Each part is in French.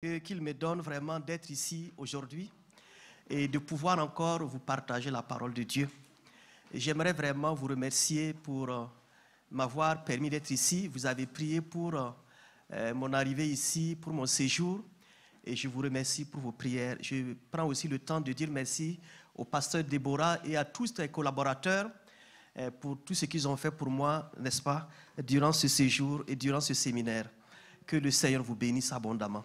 Qu'il me donne vraiment d'être ici aujourd'hui et de pouvoir encore vous partager la parole de Dieu. J'aimerais vraiment vous remercier pour m'avoir permis d'être ici. Vous avez prié pour mon arrivée ici, pour mon séjour, et je vous remercie pour vos prières. Je prends aussi le temps de dire merci au pasteur Déborah et à tous les collaborateurs pour tout ce qu'ils ont fait pour moi, n'est-ce pas, durant ce séjour et durant ce séminaire. Que le Seigneur vous bénisse abondamment.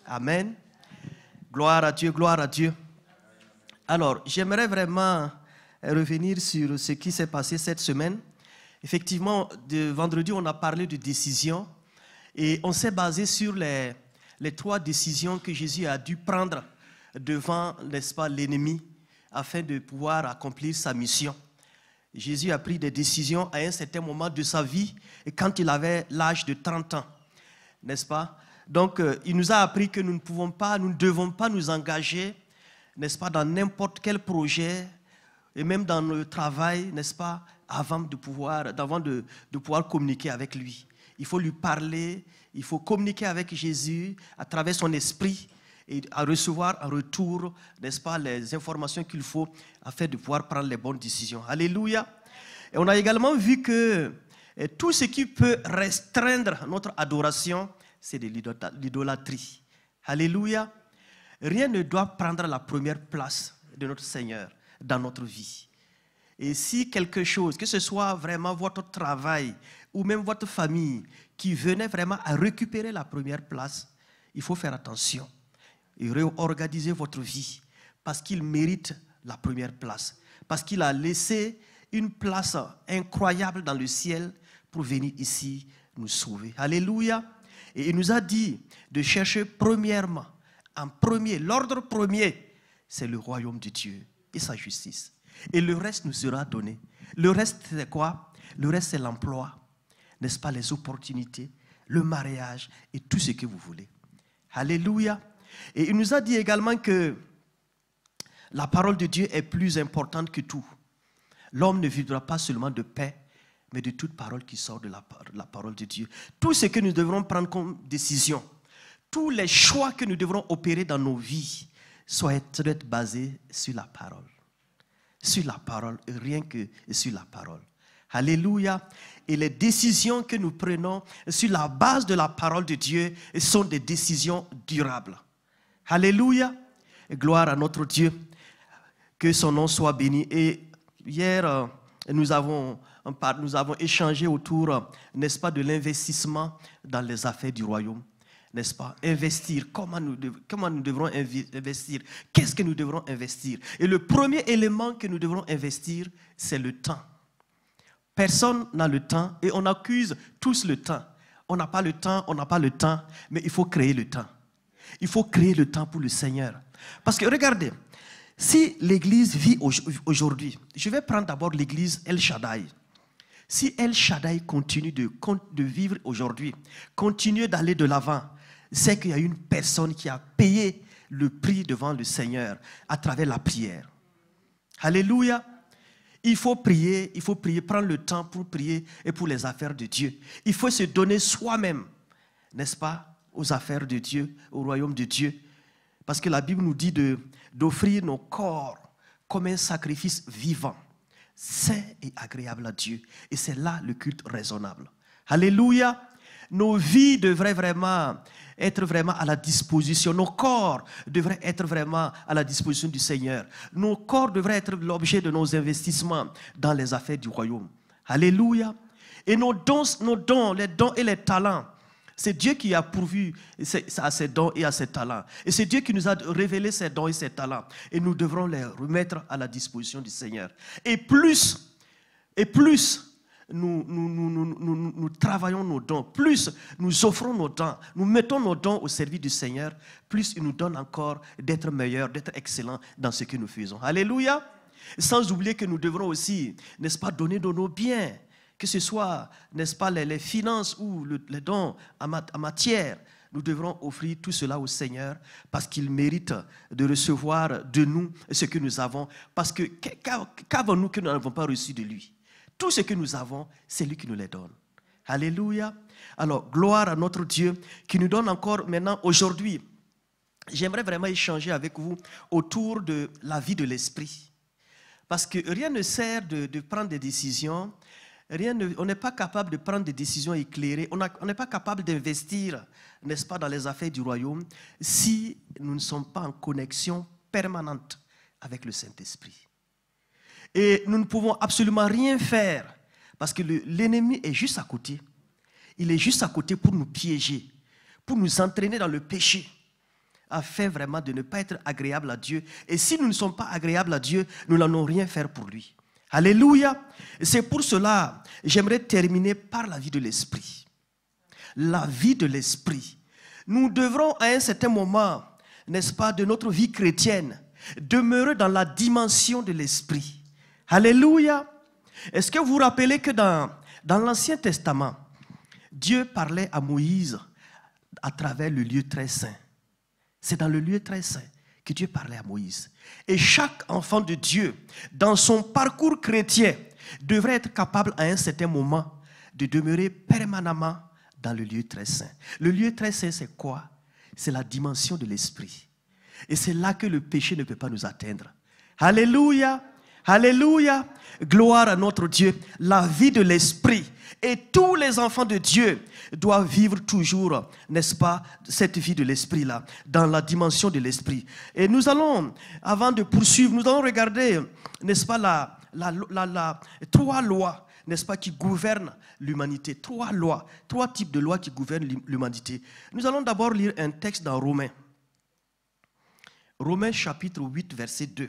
Amen. Gloire à Dieu, gloire à Dieu. Alors, j'aimerais vraiment revenir sur ce qui s'est passé cette semaine. Effectivement, de vendredi, on a parlé de décisions et on s'est basé sur les 3 décisions que Jésus a dû prendre devant, n'est-ce pas, l'ennemi afin de pouvoir accomplir sa mission. Jésus a pris des décisions à un certain moment de sa vie et quand il avait l'âge de 30 ans, n'est-ce pas? Donc, il nous a appris que nous ne devons pas nous engager, n'est-ce pas, dans n'importe quel projet, et même dans le travail, n'est-ce pas, avant de pouvoir communiquer avec lui. Il faut lui parler, il faut communiquer avec Jésus à travers son esprit et à recevoir en retour, n'est-ce pas, les informations qu'il faut afin de pouvoir prendre les bonnes décisions. Alléluia. Et on a également vu que tout ce qui peut restreindre notre adoration, c'est de l'idolâtrie. Alléluia. Rien ne doit prendre la première place de notre Seigneur dans notre vie. Et si quelque chose, que ce soit vraiment votre travail ou même votre famille, qui venait vraiment à récupérer la première place, il faut faire attention et réorganiser votre vie parce qu'il mérite la première place. Parce qu'il a laissé une place incroyable dans le ciel pour venir ici nous sauver. Alléluia. Et il nous a dit de chercher premièrement, en premier, l'ordre premier, c'est le royaume de Dieu et sa justice. Et le reste nous sera donné. Le reste, c'est quoi? Le reste, c'est l'emploi, n'est-ce pas, les opportunités, le mariage et tout ce que vous voulez. Alléluia. Et il nous a dit également que la parole de Dieu est plus importante que tout. L'homme ne vivra pas seulement de paix, mais de toute parole qui sort de la parole de Dieu. Tout ce que nous devrons prendre comme décision, tous les choix que nous devrons opérer dans nos vies, soient être basés sur la parole. Sur la parole, et rien que sur la parole. Alléluia. Et les décisions que nous prenons sur la base de la parole de Dieu sont des décisions durables. Alléluia. Et gloire à notre Dieu. Que son nom soit béni. Et hier, nous avons échangé autour, n'est-ce pas, de l'investissement dans les affaires du royaume. N'est-ce pas? Investir. Comment nous devrons investir? Qu'est-ce que nous devrons investir? Et le premier élément que nous devrons investir, c'est le temps. Personne n'a le temps et on accuse tous le temps. On n'a pas le temps, on n'a pas le temps, mais il faut créer le temps. Il faut créer le temps pour le Seigneur. Parce que regardez, si l'Église vit aujourd'hui, je vais prendre d'abord l'Église El Shaddai. Si El Shaddai continue de vivre aujourd'hui, continue d'aller de l'avant, c'est qu'il y a une personne qui a payé le prix devant le Seigneur à travers la prière. Alléluia. Il faut prier, prendre le temps pour prier et pour les affaires de Dieu. Il faut se donner soi-même, n'est-ce pas, aux affaires de Dieu, au royaume de Dieu. Parce que la Bible nous dit d'offrir nos corps comme un sacrifice vivant, saint et agréable à Dieu. Et c'est là le culte raisonnable. Alléluia. Nos vies devraient être vraiment à la disposition. Nos corps devraient être vraiment à la disposition du Seigneur. Nos corps devraient être l'objet de nos investissements dans les affaires du royaume. Alléluia. Et nos dons, les dons et les talents, c'est Dieu qui a pourvu à ces dons et à ces talents. Et c'est Dieu qui nous a révélé ces dons et ces talents. Et nous devrons les remettre à la disposition du Seigneur. Et plus nous travaillons nos dons, plus nous offrons nos dons, nous mettons nos dons au service du Seigneur, plus il nous donne encore d'être meilleurs, d'être excellents dans ce que nous faisons. Alléluia. Sans oublier que nous devrons aussi, n'est-ce pas, donner de nos biens, que ce soit, n'est-ce pas, les finances ou les dons en matière. Nous devrons offrir tout cela au Seigneur parce qu'il mérite de recevoir de nous ce que nous avons. Parce que qu'avons-nous que nous n'avons pas reçu de lui? Tout ce que nous avons, c'est lui qui nous les donne. Alléluia. Alors, gloire à notre Dieu qui nous donne encore maintenant, aujourd'hui, j'aimerais vraiment échanger avec vous autour de la vie de l'esprit. Parce que rien ne sert de prendre des décisions, on n'est pas capable de prendre des décisions éclairées, on n'est pas capable d'investir, n'est-ce pas, dans les affaires du royaume, si nous ne sommes pas en connexion permanente avec le Saint-Esprit. Et nous ne pouvons absolument rien faire, parce que l'ennemi est juste à côté. Il est juste à côté pour nous piéger, pour nous entraîner dans le péché, afin vraiment de ne pas être agréable à Dieu. Et si nous ne sommes pas agréables à Dieu, nous n'allons rien faire pour lui. Alléluia. C'est pour cela, j'aimerais terminer par la vie de l'esprit. La vie de l'esprit. Nous devrons à un certain moment, n'est-ce pas, de notre vie chrétienne, demeurer dans la dimension de l'esprit. Alléluia. Est-ce que vous vous rappelez que dans l'Ancien Testament, Dieu parlait à Moïse à travers le lieu très saint. C'est dans le lieu très saint que Dieu parlait à Moïse. Et chaque enfant de Dieu, dans son parcours chrétien, devrait être capable à un certain moment de demeurer permanemment dans le lieu très saint. Le lieu très saint, c'est quoi? C'est la dimension de l'esprit. Et c'est là que le péché ne peut pas nous atteindre. Alléluia! Alléluia! Gloire à notre Dieu. La vie de l'esprit. Et tous les enfants de Dieu doivent vivre toujours, n'est-ce pas, cette vie de l'esprit-là, dans la dimension de l'esprit. Et nous allons, avant de poursuivre, nous allons regarder, n'est-ce pas, trois lois, n'est-ce pas, qui gouvernent l'humanité. Trois lois, trois types de lois qui gouvernent l'humanité. Nous allons d'abord lire un texte dans Romains. Romains chapitre 8, verset 2.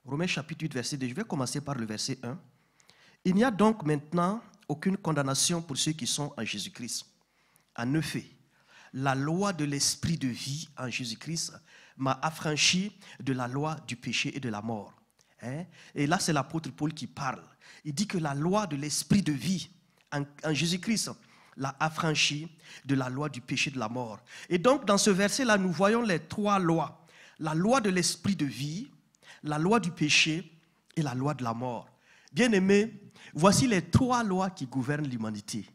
Romains chapitre 8, verset 2. Je vais commencer par le verset 1. Il n'y a donc maintenant aucune condamnation pour ceux qui sont en Jésus-Christ. En effet, la loi de l'esprit de vie en Jésus-Christ m'a affranchi de la loi du péché et de la mort. Et là, c'est l'apôtre Paul qui parle. Il dit que la loi de l'esprit de vie en Jésus-Christ l'a affranchi de la loi du péché et de la mort. Et donc, dans ce verset-là, nous voyons les trois lois. La loi de l'esprit de vie, la loi du péché et la loi de la mort. Bien-aimés, voici les trois lois qui gouvernent l'humanité.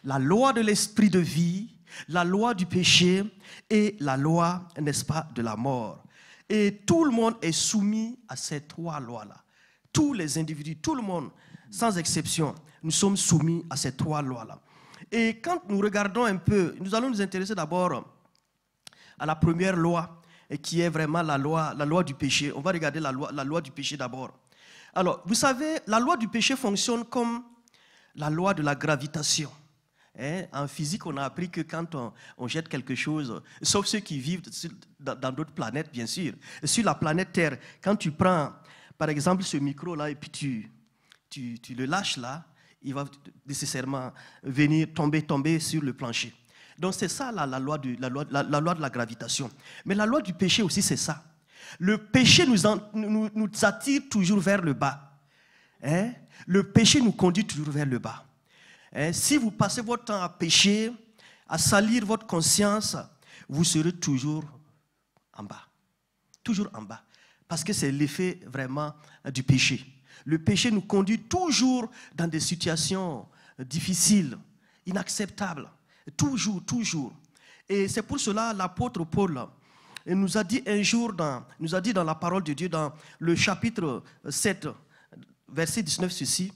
La loi de l'esprit de vie, la loi du péché et la loi, n'est-ce pas, de la mort. Et tout le monde est soumis à ces trois lois-là. Tous les individus, tout le monde, sans exception, nous sommes soumis à ces trois lois-là. Et quand nous regardons un peu, nous allons nous intéresser d'abord à la première loi, et qui est vraiment la loi du péché. On va regarder la loi du péché d'abord. Alors, vous savez, la loi du péché fonctionne comme la loi de la gravitation. En physique, on a appris que quand on jette quelque chose, sauf ceux qui vivent dans d'autres planètes, bien sûr, sur la planète Terre, quand tu prends, par exemple, ce micro-là et puis tu le lâches là, il va nécessairement venir tomber sur le plancher. Donc c'est ça la loi de la gravitation. Mais la loi du péché aussi, c'est ça. Le péché nous attire toujours vers le bas. Le péché nous conduit toujours vers le bas. Si vous passez votre temps à pécher, à salir votre conscience, vous serez toujours en bas. Toujours en bas. Parce que c'est l'effet vraiment du péché. Le péché nous conduit toujours dans des situations difficiles, inacceptables. Toujours, toujours. Et c'est pour cela l'apôtre Paul nous a dit un jour, nous a dit dans la parole de Dieu, dans le chapitre 7, verset 19, ceci: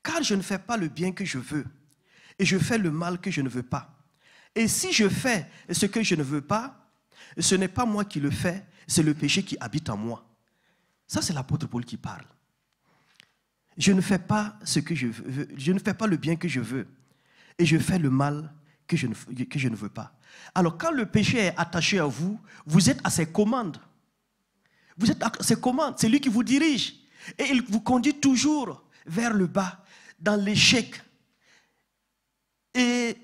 car je ne fais pas le bien que je veux, et je fais le mal que je ne veux pas. Et si je fais ce que je ne veux pas, ce n'est pas moi qui le fais, c'est le péché qui habite en moi. Ça, c'est l'apôtre Paul qui parle. Je ne fais pas ce que je veux, je ne fais pas le bien que je veux, et je fais le mal que je ne veux pas. Alors, quand le péché est attaché à vous, vous êtes à ses commandes. Vous êtes à ses commandes. C'est lui qui vous dirige. Et il vous conduit toujours vers le bas, dans l'échec. Et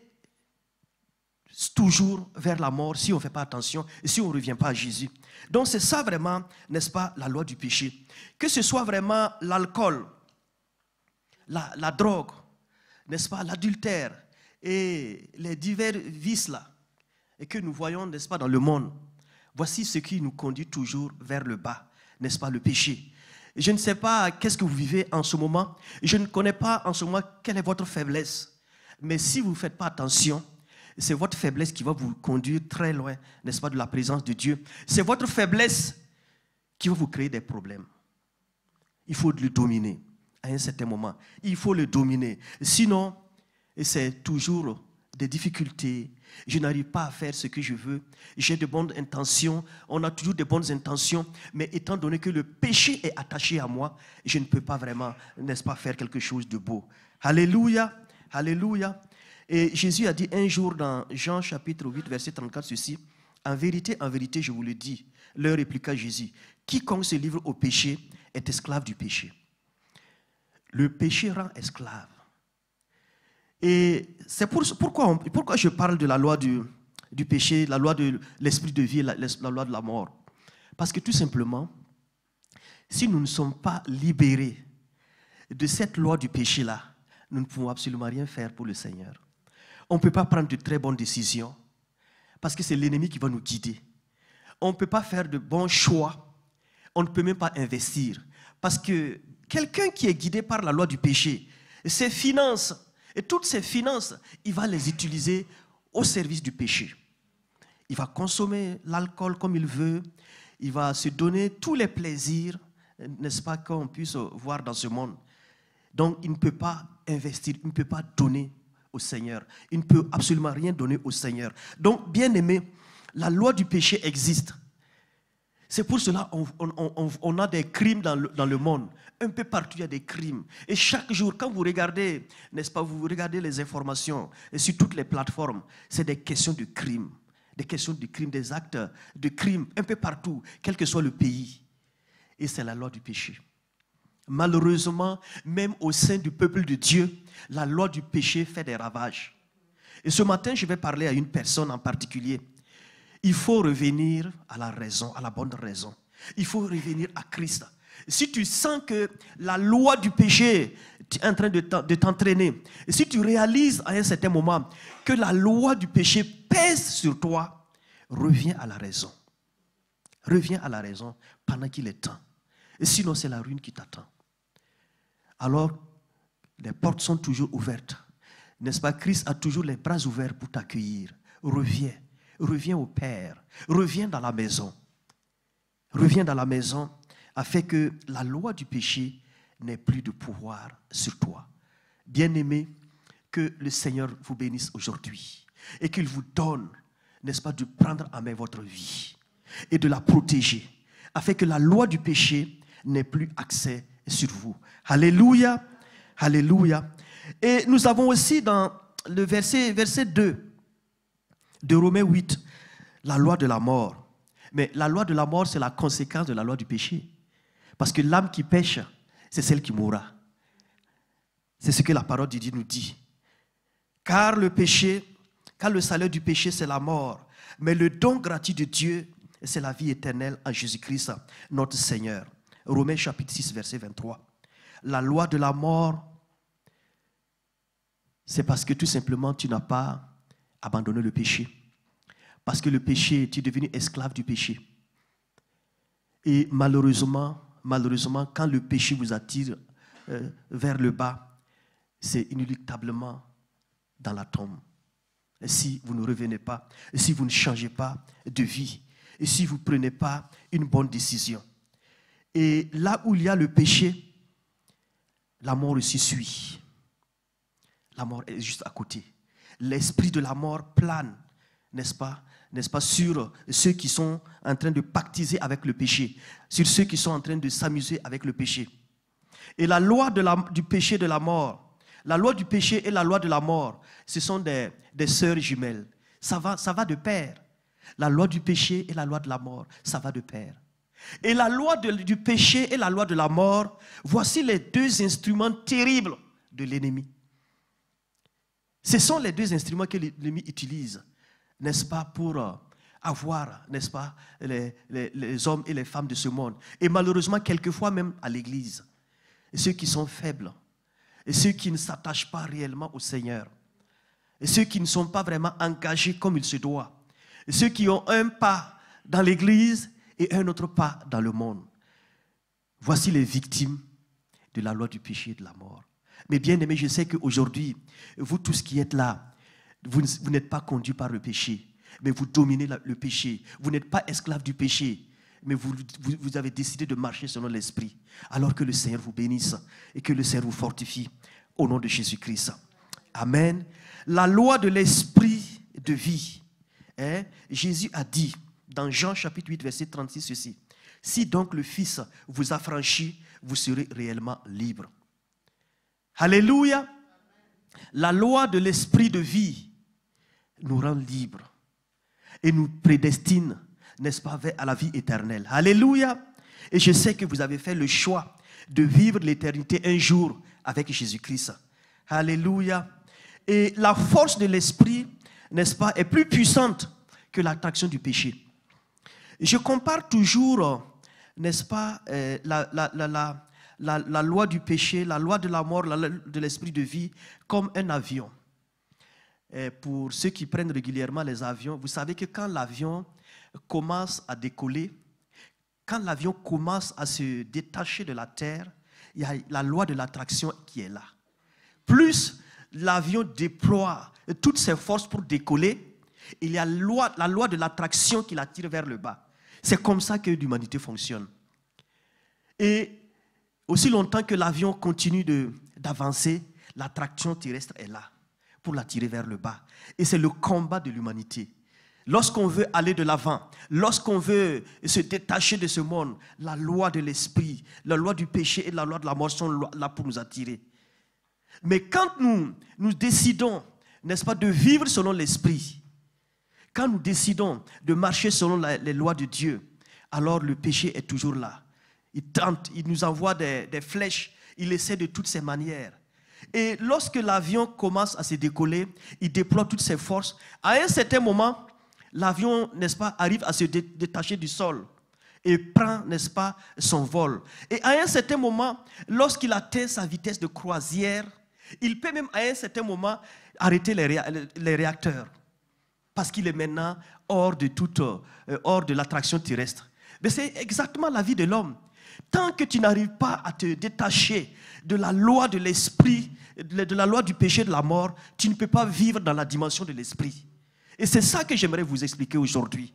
toujours vers la mort si on ne fait pas attention et si on ne revient pas à Jésus. Donc, c'est ça vraiment, n'est-ce pas, la loi du péché. Que ce soit vraiment l'alcool, la drogue, n'est-ce pas, l'adultère, et les divers vices-là, et que nous voyons, n'est-ce pas, dans le monde, voici ce qui nous conduit toujours vers le bas, n'est-ce pas, le péché. Je ne sais pas qu'est-ce que vous vivez en ce moment, je ne connais pas en ce moment quelle est votre faiblesse, mais si vous ne faites pas attention, C'est votre faiblesse qui va vous conduire très loin, n'est-ce pas, de la présence de Dieu. C'est votre faiblesse qui va vous créer des problèmes. Il faut le dominer à un certain moment. Il faut le dominer. Sinon, c'est toujours des difficultés. Je n'arrive pas à faire ce que je veux. J'ai de bonnes intentions. On a toujours de bonnes intentions. Mais étant donné que le péché est attaché à moi, je ne peux pas vraiment, n'est-ce pas, faire quelque chose de beau. Alléluia. Alléluia. Et Jésus a dit un jour dans Jean chapitre 8, verset 34, ceci. En vérité, je vous le dis, leur répliqua Jésus, quiconque se livre au péché est esclave du péché. Le péché rend esclave. Et c'est pourquoi je parle de la loi du péché, la loi de l'esprit de vie et la loi de la mort. Parce que tout simplement, si nous ne sommes pas libérés de cette loi du péché-là, nous ne pouvons absolument rien faire pour le Seigneur. On ne peut pas prendre de très bonnes décisions parce que c'est l'ennemi qui va nous guider. On ne peut pas faire de bons choix. On ne peut même pas investir. Parce que quelqu'un qui est guidé par la loi du péché, ses finances, et toutes ses finances, il va les utiliser au service du péché. Il va consommer l'alcool comme il veut. Il va se donner tous les plaisirs, n'est-ce pas, qu'on puisse voir dans ce monde. Donc, il ne peut pas investir, il ne peut pas donner au Seigneur. Il ne peut absolument rien donner au Seigneur. Donc, bien aimé, la loi du péché existe. C'est pour cela qu'on a des crimes dans le monde. Un peu partout, il y a des crimes. Et chaque jour, quand vous regardez, n'est-ce pas, vous regardez les informations et sur toutes les plateformes, c'est des questions de crimes. Des questions de crimes, des actes de crimes, un peu partout, quel que soit le pays. Et c'est la loi du péché. Malheureusement, même au sein du peuple de Dieu, la loi du péché fait des ravages. Et ce matin, je vais parler à une personne en particulier. Il faut revenir à la raison, à la bonne raison. Il faut revenir à Christ. Si tu sens que la loi du péché est en train de t'entraîner, et si tu réalises à un certain moment que la loi du péché pèse sur toi, reviens à la raison. Reviens à la raison pendant qu'il est temps. Et sinon, c'est la ruine qui t'attend. Alors, les portes sont toujours ouvertes. N'est-ce pas? Christ a toujours les bras ouverts pour t'accueillir. Reviens. Reviens au Père. Reviens dans la maison. Reviens dans la maison afin que la loi du péché n'ait plus de pouvoir sur toi. Bien-aimés, que le Seigneur vous bénisse aujourd'hui et qu'il vous donne, n'est-ce pas, de prendre en main votre vie et de la protéger afin que la loi du péché n'ait plus accès sur vous. Alléluia, alléluia. Et nous avons aussi dans le verset 2 de Romains 8, la loi de la mort. Mais la loi de la mort, c'est la conséquence de la loi du péché. Parce que l'âme qui pêche, c'est celle qui mourra. C'est ce que la parole de Dieu nous dit. Car le salaire du péché, c'est la mort. Mais le don gratuit de Dieu, c'est la vie éternelle en Jésus-Christ, notre Seigneur. Romains chapitre 6, verset 23. La loi de la mort, c'est parce que tout simplement tu n'as pas abandonné le péché. Parce que le péché, tu es devenu esclave du péché. Et malheureusement, quand le péché vous attire vers le bas, c'est inéluctablement dans la tombe. Et si vous ne revenez pas, et si vous ne changez pas de vie, et si vous ne prenez pas une bonne décision. Et là où il y a le péché, la mort aussi suit. La mort est juste à côté. L'esprit de la mort plane, n'est-ce pas, sur ceux qui sont en train de pactiser avec le péché, sur ceux qui sont en train de s'amuser avec le péché. Et la loi du péché de la mort, la loi du péché et la loi de la mort, ce sont des sœurs jumelles. Ça va de pair. La loi du péché et la loi de la mort, ça va de pair. Et la loi du péché et la loi de la mort, voici les deux instruments terribles de l'ennemi. Ce sont les deux instruments que l'ennemi utilise, n'est-ce pas, pour avoir, n'est-ce pas, les hommes et les femmes de ce monde. Et malheureusement, quelquefois même à l'église. Et ceux qui sont faibles, et ceux qui ne s'attachent pas réellement au Seigneur, et ceux qui ne sont pas vraiment engagés comme il se doit, et ceux qui ont un pas dans l'église et un autre pas dans le monde. Voici les victimes de la loi du péché et de la mort. Mais bien aimés, je sais qu'aujourd'hui, vous tous qui êtes là, Vous n'êtes pas conduit par le péché, mais vous dominez le péché. Vous n'êtes pas esclave du péché, mais vous avez décidé de marcher selon l'esprit. Alors que le Seigneur vous bénisse et que le Seigneur vous fortifie au nom de Jésus-Christ. Amen. La loi de l'esprit de vie. Jésus a dit dans Jean chapitre 8, verset 36 ceci. Si donc le Fils vous affranchit, vous serez réellement libre. Alléluia. La loi de l'esprit de vie nous rend libres et nous prédestine, n'est-ce pas, à la vie éternelle. Alléluia. Et je sais que vous avez fait le choix de vivre l'éternité un jour avec Jésus-Christ. Alléluia. Et la force de l'esprit, n'est-ce pas, est plus puissante que l'attraction du péché. Je compare toujours, n'est-ce pas, la loi du péché, la loi de la mort, la loi de l'esprit de vie, comme un avion. Et pour ceux qui prennent régulièrement les avions, vous savez que quand l'avion commence à décoller, quand l'avion commence à se détacher de la terre, il y a la loi de l'attraction qui est là. Plus l'avion déploie toutes ses forces pour décoller, il y a la loi de l'attraction qui l'attire vers le bas. C'est comme ça que l'humanité fonctionne. Et aussi longtemps que l'avion continue d'avancer, l'attraction terrestre est là pour l'attirer vers le bas. Et c'est le combat de l'humanité. Lorsqu'on veut aller de l'avant, lorsqu'on veut se détacher de ce monde, la loi de l'esprit, la loi du péché et la loi de la mort sont là pour nous attirer. Mais quand nous décidons, n'est-ce pas, de vivre selon l'esprit, quand nous décidons de marcher selon les lois de Dieu, alors le péché est toujours là. Il tente, il nous envoie des flèches, il essaie de toutes ses manières. Et lorsque l'avion commence à se décoller, il déploie toutes ses forces. À un certain moment, l'avion, n'est-ce pas, arrive à se détacher du sol et prend, n'est-ce pas, son vol. Et à un certain moment, lorsqu'il atteint sa vitesse de croisière, il peut même à un certain moment arrêter les réacteurs parce qu'il est maintenant hors de l'attraction terrestre. Mais c'est exactement la vie de l'homme. Tant que tu n'arrives pas à te détacher de la loi de l'esprit, de la loi du péché, de la mort, tu ne peux pas vivre dans la dimension de l'esprit. Et c'est ça que j'aimerais vous expliquer aujourd'hui.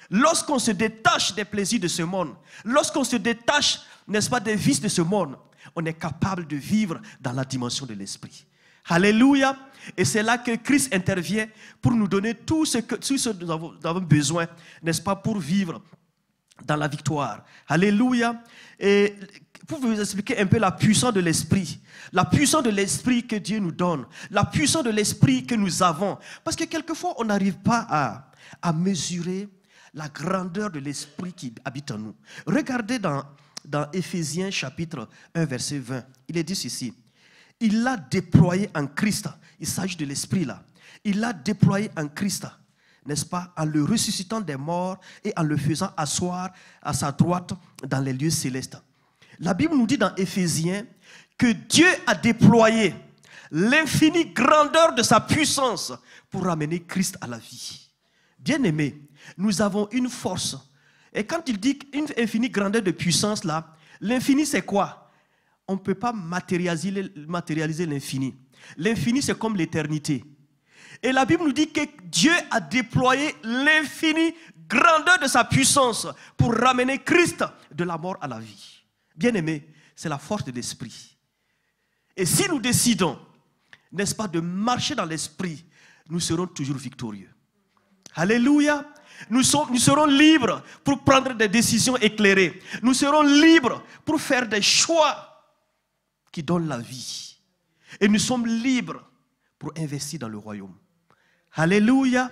Lorsqu'on se détache des plaisirs de ce monde, lorsqu'on se détache, n'est-ce pas, des vices de ce monde, on est capable de vivre dans la dimension de l'esprit. Alléluia. Et c'est là que Christ intervient pour nous donner tout ce que nous avons besoin, n'est-ce pas, pour vivre dans la victoire. Alléluia. Et pour vous expliquer un peu la puissance de l'esprit, la puissance de l'esprit que Dieu nous donne, la puissance de l'esprit que nous avons. Parce que quelquefois, on n'arrive pas à mesurer la grandeur de l'esprit qui habite en nous. Regardez dans Éphésiens chapitre 1, verset 20. Il est dit ceci. Il l'a déployé en Christ. Il s'agit de l'esprit là. Il l'a déployé en Christ, n'est-ce pas, en le ressuscitant des morts et en le faisant asseoir à sa droite dans les lieux célestes. La Bible nous dit dans Éphésiens que Dieu a déployé l'infinie grandeur de sa puissance pour ramener Christ à la vie. Bien-aimés, nous avons une force. Et quand il dit une infinie grandeur de puissance là, l'infini c'est quoi? On ne peut pas matérialiser l'infini. L'infini c'est comme l'éternité. Et la Bible nous dit que Dieu a déployé l'infinie grandeur de sa puissance pour ramener Christ de la mort à la vie. Bien-aimés, c'est la force de l'esprit. Et si nous décidons, n'est-ce pas, de marcher dans l'esprit, nous serons toujours victorieux. Alléluia. Nous serons libres pour prendre des décisions éclairées. Nous serons libres pour faire des choix qui donnent la vie. Et nous sommes libres pour investir dans le royaume. Alléluia.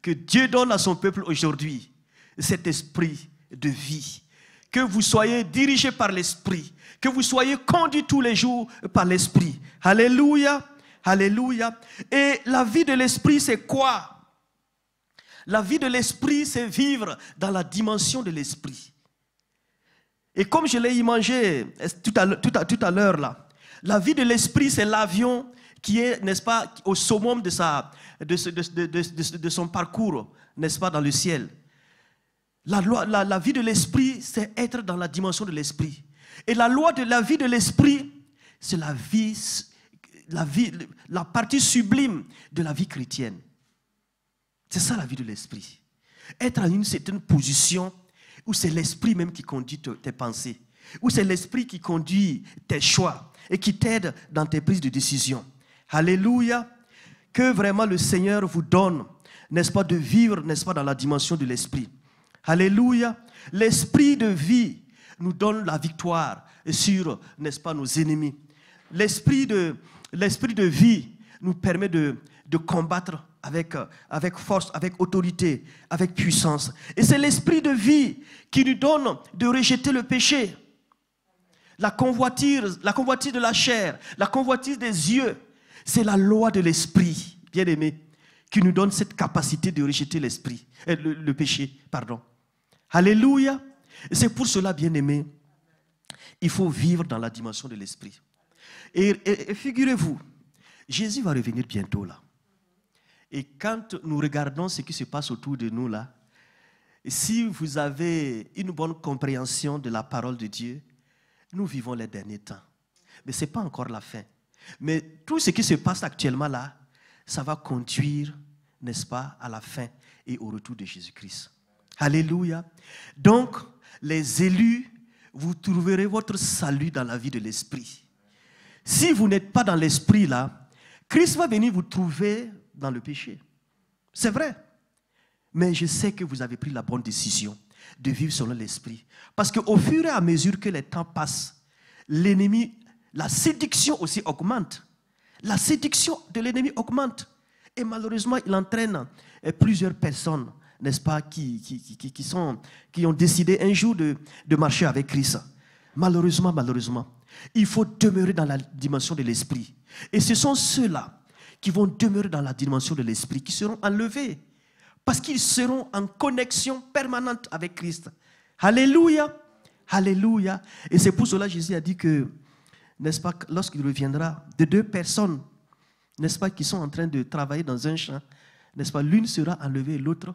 Que Dieu donne à son peuple aujourd'hui cet esprit de vie. Que vous soyez dirigés par l'esprit. Que vous soyez conduits tous les jours par l'esprit. Alléluia. Alléluia. Et la vie de l'esprit, c'est quoi? La vie de l'esprit, c'est vivre dans la dimension de l'esprit. Et comme je l'ai imagé tout à l'heure là, la vie de l'esprit, c'est l'avion qui est, n'est-ce pas, au summum de son parcours, n'est-ce pas, dans le ciel. La vie de l'esprit, c'est être dans la dimension de l'esprit. Et la loi de la vie de l'esprit, c'est la vie la partie sublime de la vie chrétienne. C'est ça la vie de l'esprit. Être en une certaine position où c'est l'esprit même qui conduit tes pensées, où c'est l'esprit qui conduit tes choix et qui t'aide dans tes prises de décision. Alléluia. Que vraiment le Seigneur vous donne, n'est-ce pas, de vivre, n'est-ce pas, dans la dimension de l'esprit. Alléluia. L'esprit de vie nous donne la victoire sur, n'est-ce pas, nos ennemis. L'esprit de vie nous permet de combattre avec force, avec autorité, avec puissance. Et c'est l'esprit de vie qui nous donne de rejeter le péché. La convoitise de la chair, la convoitise des yeux, c'est la loi de l'esprit, bien-aimé, qui nous donne cette capacité de rejeter le péché. Alléluia. Et c'est pour cela, bien-aimé, il faut vivre dans la dimension de l'esprit. Et figurez-vous, Jésus va revenir bientôt là. Et quand nous regardons ce qui se passe autour de nous là, si vous avez une bonne compréhension de la parole de Dieu, nous vivons les derniers temps. Mais ce n'est pas encore la fin. Mais tout ce qui se passe actuellement là, ça va conduire, n'est-ce pas, à la fin et au retour de Jésus-Christ. Alléluia. Donc, les élus, vous trouverez votre salut dans la vie de l'esprit. Si vous n'êtes pas dans l'esprit là, Christ va venir vous trouver dans le péché. C'est vrai. Mais je sais que vous avez pris la bonne décision de vivre selon l'esprit. Parce qu'au fur et à mesure que les temps passent, l'ennemi, la séduction aussi augmente. La séduction de l'ennemi augmente. Et malheureusement, il entraîne plusieurs personnes, n'est-ce pas, qui ont décidé un jour de marcher avec Christ. Malheureusement, il faut demeurer dans la dimension de l'esprit. Et ce sont ceux-là qui vont demeurer dans la dimension de l'esprit, qui seront enlevés, parce qu'ils seront en connexion permanente avec Christ. Alléluia, alléluia. Et c'est pour cela que Jésus a dit que, n'est-ce pas, lorsqu'il reviendra, de deux personnes, n'est-ce pas, qui sont en train de travailler dans un champ, n'est-ce pas, l'une sera enlevée et l'autre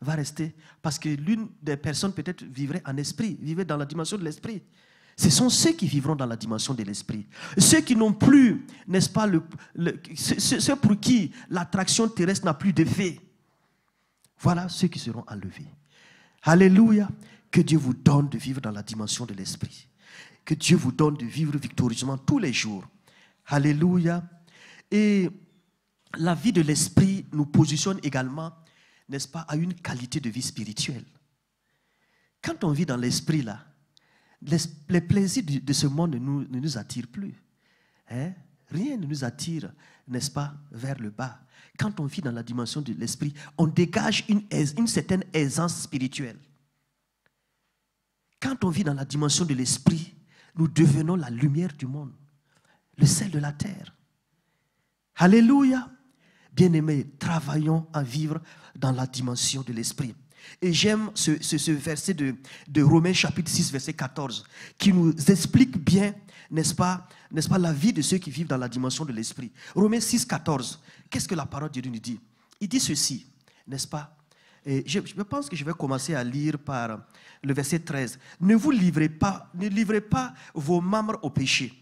va rester, parce que l'une des personnes peut-être vivrait en esprit, vivrait dans la dimension de l'esprit. Ce sont ceux qui vivront dans la dimension de l'esprit. Ceux qui n'ont plus, n'est-ce pas, ceux pour qui l'attraction terrestre n'a plus d'effet. Voilà ceux qui seront enlevés. Alléluia. Que Dieu vous donne de vivre dans la dimension de l'esprit. Que Dieu vous donne de vivre victorieusement tous les jours. Alléluia. Et la vie de l'esprit nous positionne également, n'est-ce pas, à une qualité de vie spirituelle. Quand on vit dans l'esprit là, les plaisirs de ce monde ne nous attirent plus. Hein? Rien ne nous attire, n'est-ce pas, vers le bas. Quand on vit dans la dimension de l'esprit, on dégage une certaine aisance spirituelle. Quand on vit dans la dimension de l'esprit, nous devenons la lumière du monde, le sel de la terre. Alléluia. Bien-aimés, travaillons à vivre dans la dimension de l'esprit. Et j'aime ce verset de Romains chapitre 6, verset 14, qui nous explique bien, n'est-ce pas, la vie de ceux qui vivent dans la dimension de l'esprit. Romains 6, 14, qu'est-ce que la parole de Dieu nous dit? Il dit ceci, n'est-ce pas? Et je pense que je vais commencer à lire par le verset 13. Ne livrez pas vos membres au péché,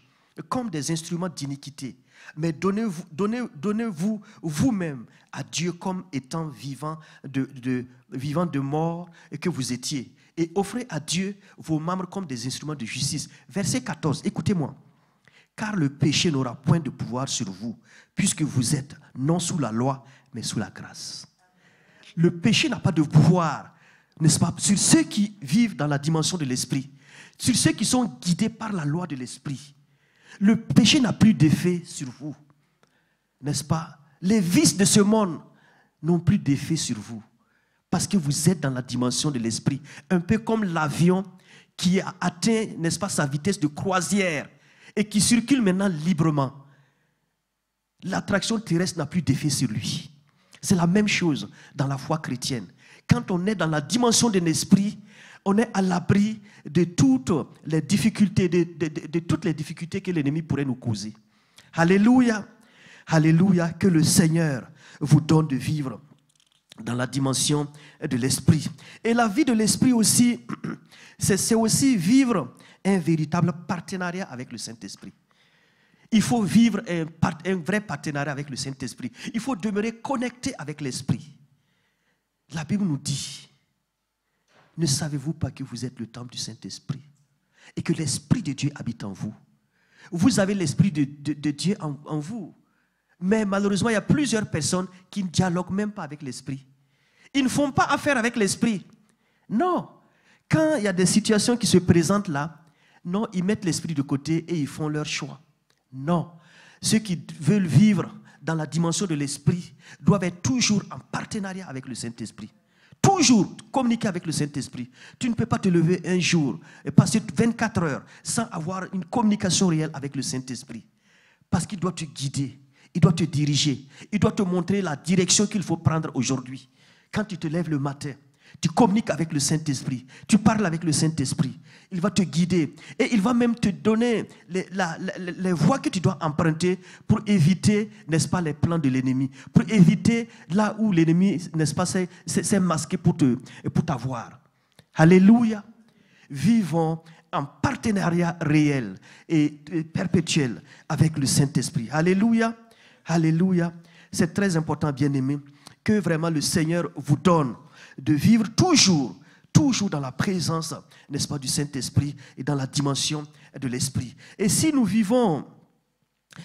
comme des instruments d'iniquité, mais donnez-vous vous-même à Dieu comme étant vivant de mort et que vous étiez. Et offrez à Dieu vos membres comme des instruments de justice. Verset 14, écoutez-moi. Car le péché n'aura point de pouvoir sur vous, puisque vous êtes non sous la loi, mais sous la grâce. Le péché n'a pas de pouvoir, n'est-ce pas, sur ceux qui vivent dans la dimension de l'esprit, sur ceux qui sont guidés par la loi de l'esprit. Le péché n'a plus d'effet sur vous, n'est-ce pas? Les vices de ce monde n'ont plus d'effet sur vous, parce que vous êtes dans la dimension de l'esprit, un peu comme l'avion qui a atteint, n'est-ce pas, sa vitesse de croisière et qui circule maintenant librement. L'attraction terrestre n'a plus d'effet sur lui. C'est la même chose dans la foi chrétienne. Quand on est dans la dimension de l'esprit, on est à l'abri de toutes les difficultés, de toutes les difficultés que l'ennemi pourrait nous causer. Alléluia. Alléluia. Que le Seigneur vous donne de vivre dans la dimension de l'esprit. Et la vie de l'esprit aussi, c'est aussi vivre un véritable partenariat avec le Saint-Esprit. Il faut vivre un vrai partenariat avec le Saint-Esprit. Il faut demeurer connecté avec l'Esprit. La Bible nous dit, ne savez-vous pas que vous êtes le temple du Saint-Esprit et que l'Esprit de Dieu habite en vous? Vous avez l'Esprit de Dieu en vous. Mais malheureusement, il y a plusieurs personnes qui ne dialoguent même pas avec l'Esprit. Ils ne font pas affaire avec l'Esprit. Non. Quand il y a des situations qui se présentent là, non, ils mettent l'Esprit de côté et ils font leur choix. Non. Ceux qui veulent vivre dans la dimension de l'Esprit doivent être toujours en partenariat avec le Saint-Esprit. Toujours communiquer avec le Saint-Esprit. Tu ne peux pas te lever un jour et passer 24 heures sans avoir une communication réelle avec le Saint-Esprit. Parce qu'il doit te guider, il doit te diriger, il doit te montrer la direction qu'il faut prendre aujourd'hui. Quand tu te lèves le matin, tu communiques avec le Saint-Esprit, tu parles avec le Saint-Esprit, il va te guider et il va même te donner les voies que tu dois emprunter pour éviter, n'est-ce pas, les plans de l'ennemi, pour éviter là où l'ennemi, n'est-ce pas, s'est masqué pour t'avoir. Alléluia. Vivons en partenariat réel et perpétuel avec le Saint-Esprit. Alléluia. Alléluia. C'est très important, bien-aimés, que vraiment le Seigneur vous donne de vivre toujours dans la présence, n'est-ce pas, du Saint-Esprit et dans la dimension de l'Esprit. Et si nous vivons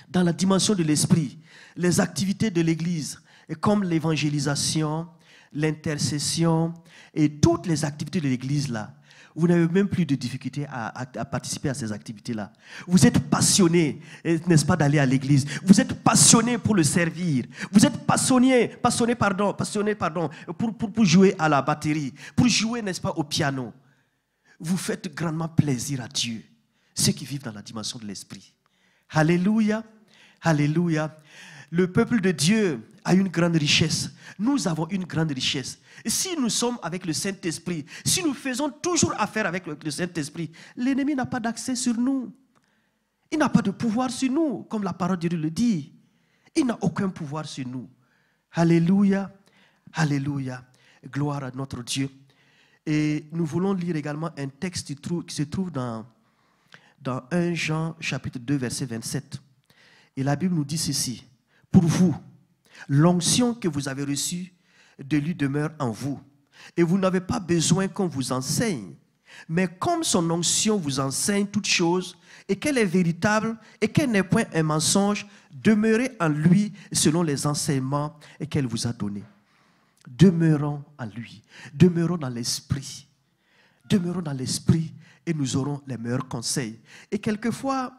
dans la dimension de l'Esprit, les activités de l'Église, comme l'évangélisation, l'intercession et toutes les activités de l'Église là, vous n'avez même plus de difficulté à participer à ces activités-là. Vous êtes passionné, n'est-ce pas, d'aller à l'église. Vous êtes passionné pour le servir. Vous êtes passionné pour jouer à la batterie, pour jouer, n'est-ce pas, au piano. Vous faites grandement plaisir à Dieu, ceux qui vivent dans la dimension de l'Esprit. Alléluia, alléluia. Le peuple de Dieu a une grande richesse. Nous avons une grande richesse. Et si nous sommes avec le Saint-Esprit, si nous faisons toujours affaire avec le Saint-Esprit, l'ennemi n'a pas d'accès sur nous. Il n'a pas de pouvoir sur nous, comme la parole de Dieu le dit. Il n'a aucun pouvoir sur nous. Alléluia, alléluia. Gloire à notre Dieu. Et nous voulons lire également un texte qui se trouve dans 1 Jean chapitre 2, verset 27. Et la Bible nous dit ceci. Pour vous, l'onction que vous avez reçue de lui demeure en vous. Et vous n'avez pas besoin qu'on vous enseigne. Mais comme son onction vous enseigne toutes choses, et qu'elle est véritable, et qu'elle n'est point un mensonge, demeurez en lui selon les enseignements qu'elle vous a donnés. Demeurons en lui. Demeurons dans l'esprit. Demeurons dans l'esprit et nous aurons les meilleurs conseils. Et quelquefois,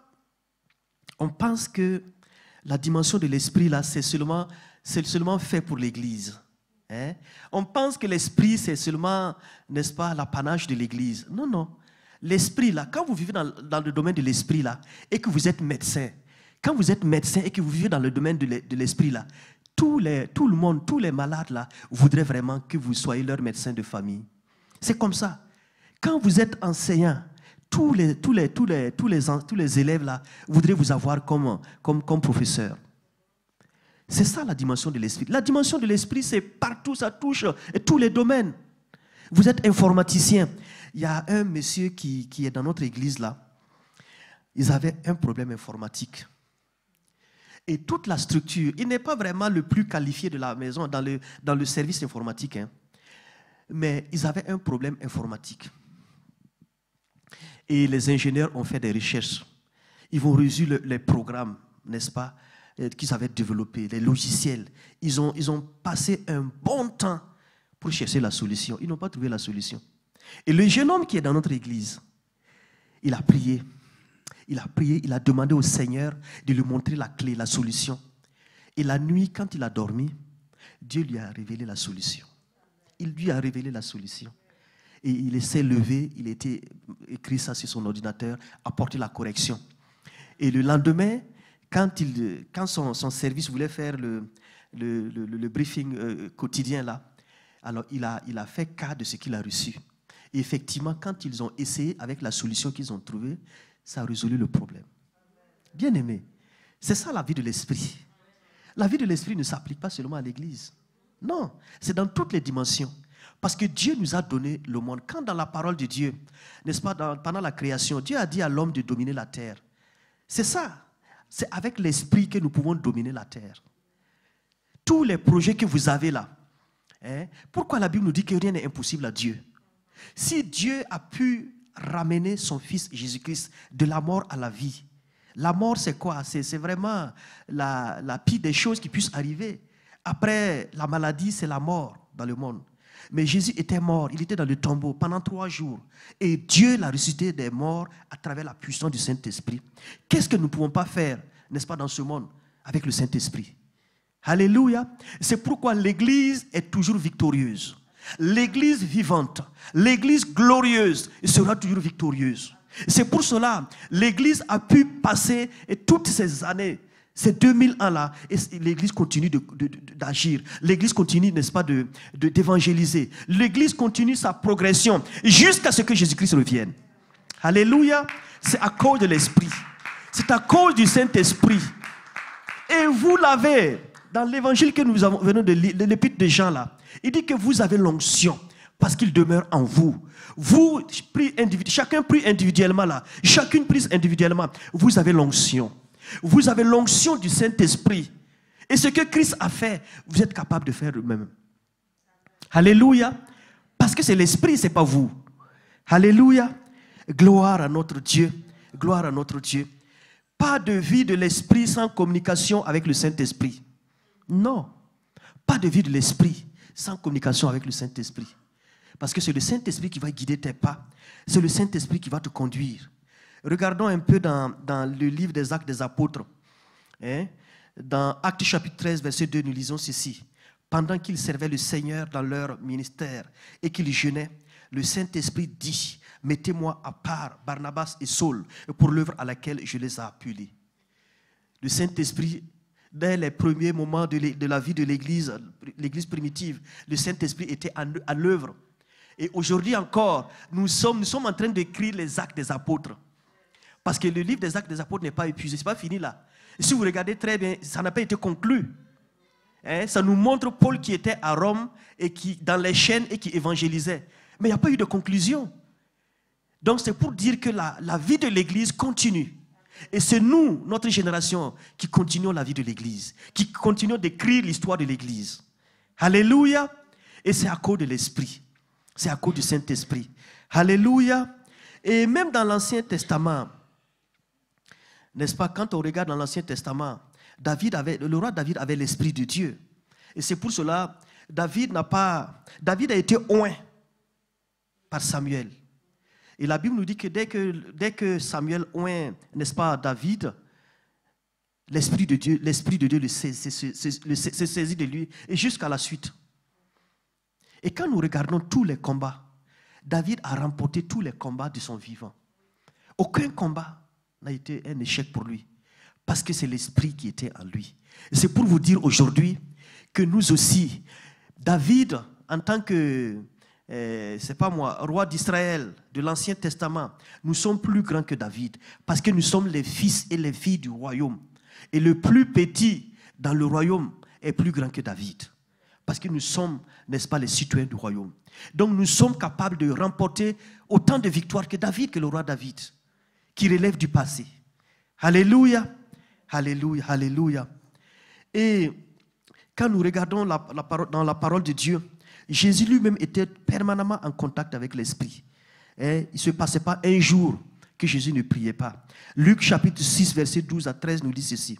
on pense que la dimension de l'esprit, là, c'est seulement fait pour l'Église. Hein? On pense que l'esprit, c'est seulement, n'est-ce pas, l'apanage de l'Église. Non, non. L'esprit, là, quand vous vivez dans le domaine de l'esprit, là, et que vous êtes médecin, quand vous êtes médecin et que vous vivez dans le domaine de l'esprit, là, tout le monde, tous les malades, là, voudraient vraiment que vous soyez leur médecin de famille. C'est comme ça. Quand vous êtes enseignant, tous les élèves là voudraient vous avoir comme professeur. C'est ça la dimension de l'esprit. La dimension de l'esprit, c'est partout, ça touche tous les domaines. Vous êtes informaticien. Il y a un monsieur qui est dans notre église là. Ils avaient un problème informatique. Et toute la structure, il n'est pas vraiment le plus qualifié de la maison dans le service informatique. Hein. Mais ils avaient un problème informatique. Et les ingénieurs ont fait des recherches. Ils ont reçu les programmes, n'est-ce pas, qu'ils avaient développés, les logiciels. Ils ont passé un bon temps pour chercher la solution. Ils n'ont pas trouvé la solution. Et le jeune homme qui est dans notre église, il a prié. Il a prié, il a demandé au Seigneur de lui montrer la clé, la solution. Et la nuit, quand il a dormi, Dieu lui a révélé la solution. Il lui a révélé la solution. Et il s'est levé, il était écrit ça sur son ordinateur, apporté la correction. Et le lendemain, quand son service voulait faire le briefing quotidien là, alors il a fait cas de ce qu'il a reçu. Et effectivement, quand ils ont essayé avec la solution qu'ils ont trouvée, ça a résolu le problème. Bien aimé, c'est ça la vie de l'esprit. La vie de l'esprit ne s'applique pas seulement à l'église. Non, c'est dans toutes les dimensions. Parce que Dieu nous a donné le monde. Quand dans la parole de Dieu, n'est-ce pas, pendant la création, Dieu a dit à l'homme de dominer la terre. C'est ça. c'est avec l'esprit que nous pouvons dominer la terre. Tous les projets que vous avez là, pourquoi la Bible nous dit que rien n'est impossible à Dieu? Si Dieu a pu ramener son Fils Jésus-Christ de la mort à la vie, la mort c'est quoi? C'est vraiment la pire des choses qui puissent arriver. Après la maladie, c'est la mort dans le monde. Mais Jésus était mort, il était dans le tombeau pendant 3 jours. Et Dieu l'a ressuscité des morts à travers la puissance du Saint-Esprit. Qu'est-ce que nous ne pouvons pas faire, n'est-ce pas, dans ce monde avec le Saint-Esprit? Alléluia. C'est pourquoi l'Église est toujours victorieuse. L'Église vivante, l'Église glorieuse sera toujours victorieuse. C'est pour cela l'Église a pu passer toutes ces années, ces 2000 ans-là, et l'Église continue d'agir. L'Église continue, n'est-ce pas, d'évangéliser. L'Église continue sa progression jusqu'à ce que Jésus-Christ revienne. Alléluia. C'est à cause de l'Esprit. C'est à cause du Saint-Esprit. Et vous l'avez dans l'évangile que nous venons de lire, l'épître de Jean là. Il dit que vous avez l'onction parce qu'il demeure en vous. Vous, chacun prie individuellement là. Chacune prie individuellement. Vous avez l'onction. Vous avez l'onction du Saint-Esprit. Et ce que Christ a fait, vous êtes capable de faire vous-même. Alléluia. Parce que c'est l'Esprit, ce n'est pas vous. Alléluia. Gloire à notre Dieu. Gloire à notre Dieu. Pas de vie de l'Esprit sans communication avec le Saint-Esprit. Non. Pas de vie de l'Esprit sans communication avec le Saint-Esprit. Parce que c'est le Saint-Esprit qui va guider tes pas. C'est le Saint-Esprit qui va te conduire. Regardons un peu dans le livre des Actes des Apôtres. Dans Actes chapitre 13, verset 2, nous lisons ceci. Pendant qu'ils servaient le Seigneur dans leur ministère et qu'ils jeûnaient, le Saint-Esprit dit, mettez-moi à part Barnabas et Saul pour l'œuvre à laquelle je les ai appelés. Le Saint-Esprit, dès les premiers moments de la vie de l'Église primitive, le Saint-Esprit était à l'œuvre. Et aujourd'hui encore, nous sommes en train d'écrire les Actes des Apôtres. Parce que le livre des Actes des Apôtres n'est pas épuisé, ce n'est pas fini là. Et si vous regardez très bien, ça n'a pas été conclu. Ça nous montre Paul qui était à Rome et qui dans les chaînes et qui évangélisait. Mais il n'y a pas eu de conclusion. Donc c'est pour dire que la vie de l'Église continue. Et c'est nous, notre génération, qui continuons la vie de l'Église, qui continuons d'écrire l'histoire de l'Église. Alléluia. Et c'est à cause de l'Esprit. C'est à cause du Saint-Esprit. Alléluia. Et même dans l'Ancien Testament, n'est-ce pas, quand on regarde dans l'Ancien Testament, le roi David avait l'Esprit de Dieu. Et c'est pour cela, David a été oint par Samuel. Et la Bible nous dit que dès que Samuel oint, n'est-ce pas, David, l'Esprit de Dieu s'est saisi de lui et jusqu'à la suite. Et quand nous regardons tous les combats, David a remporté tous les combats de son vivant. Aucun combat n'a été un échec pour lui, parce que c'est l'Esprit qui était en lui. Et c'est pour vous dire aujourd'hui que nous aussi, David, en tant que, roi d'Israël, de l'Ancien Testament, nous sommes plus grands que David, parce que nous sommes les fils et les filles du royaume. Et le plus petit dans le royaume est plus grand que David. Parce que nous sommes, n'est-ce pas, les citoyens du royaume. Donc nous sommes capables de remporter autant de victoires que David, que le roi David, qui relève du passé. Alléluia, alléluia, alléluia. Et quand nous regardons dans la parole de Dieu, Jésus lui-même était permanemment en contact avec l'Esprit. Il ne se passait pas un jour que Jésus ne priait pas. Luc chapitre 6, verset 12 à 13 nous dit ceci.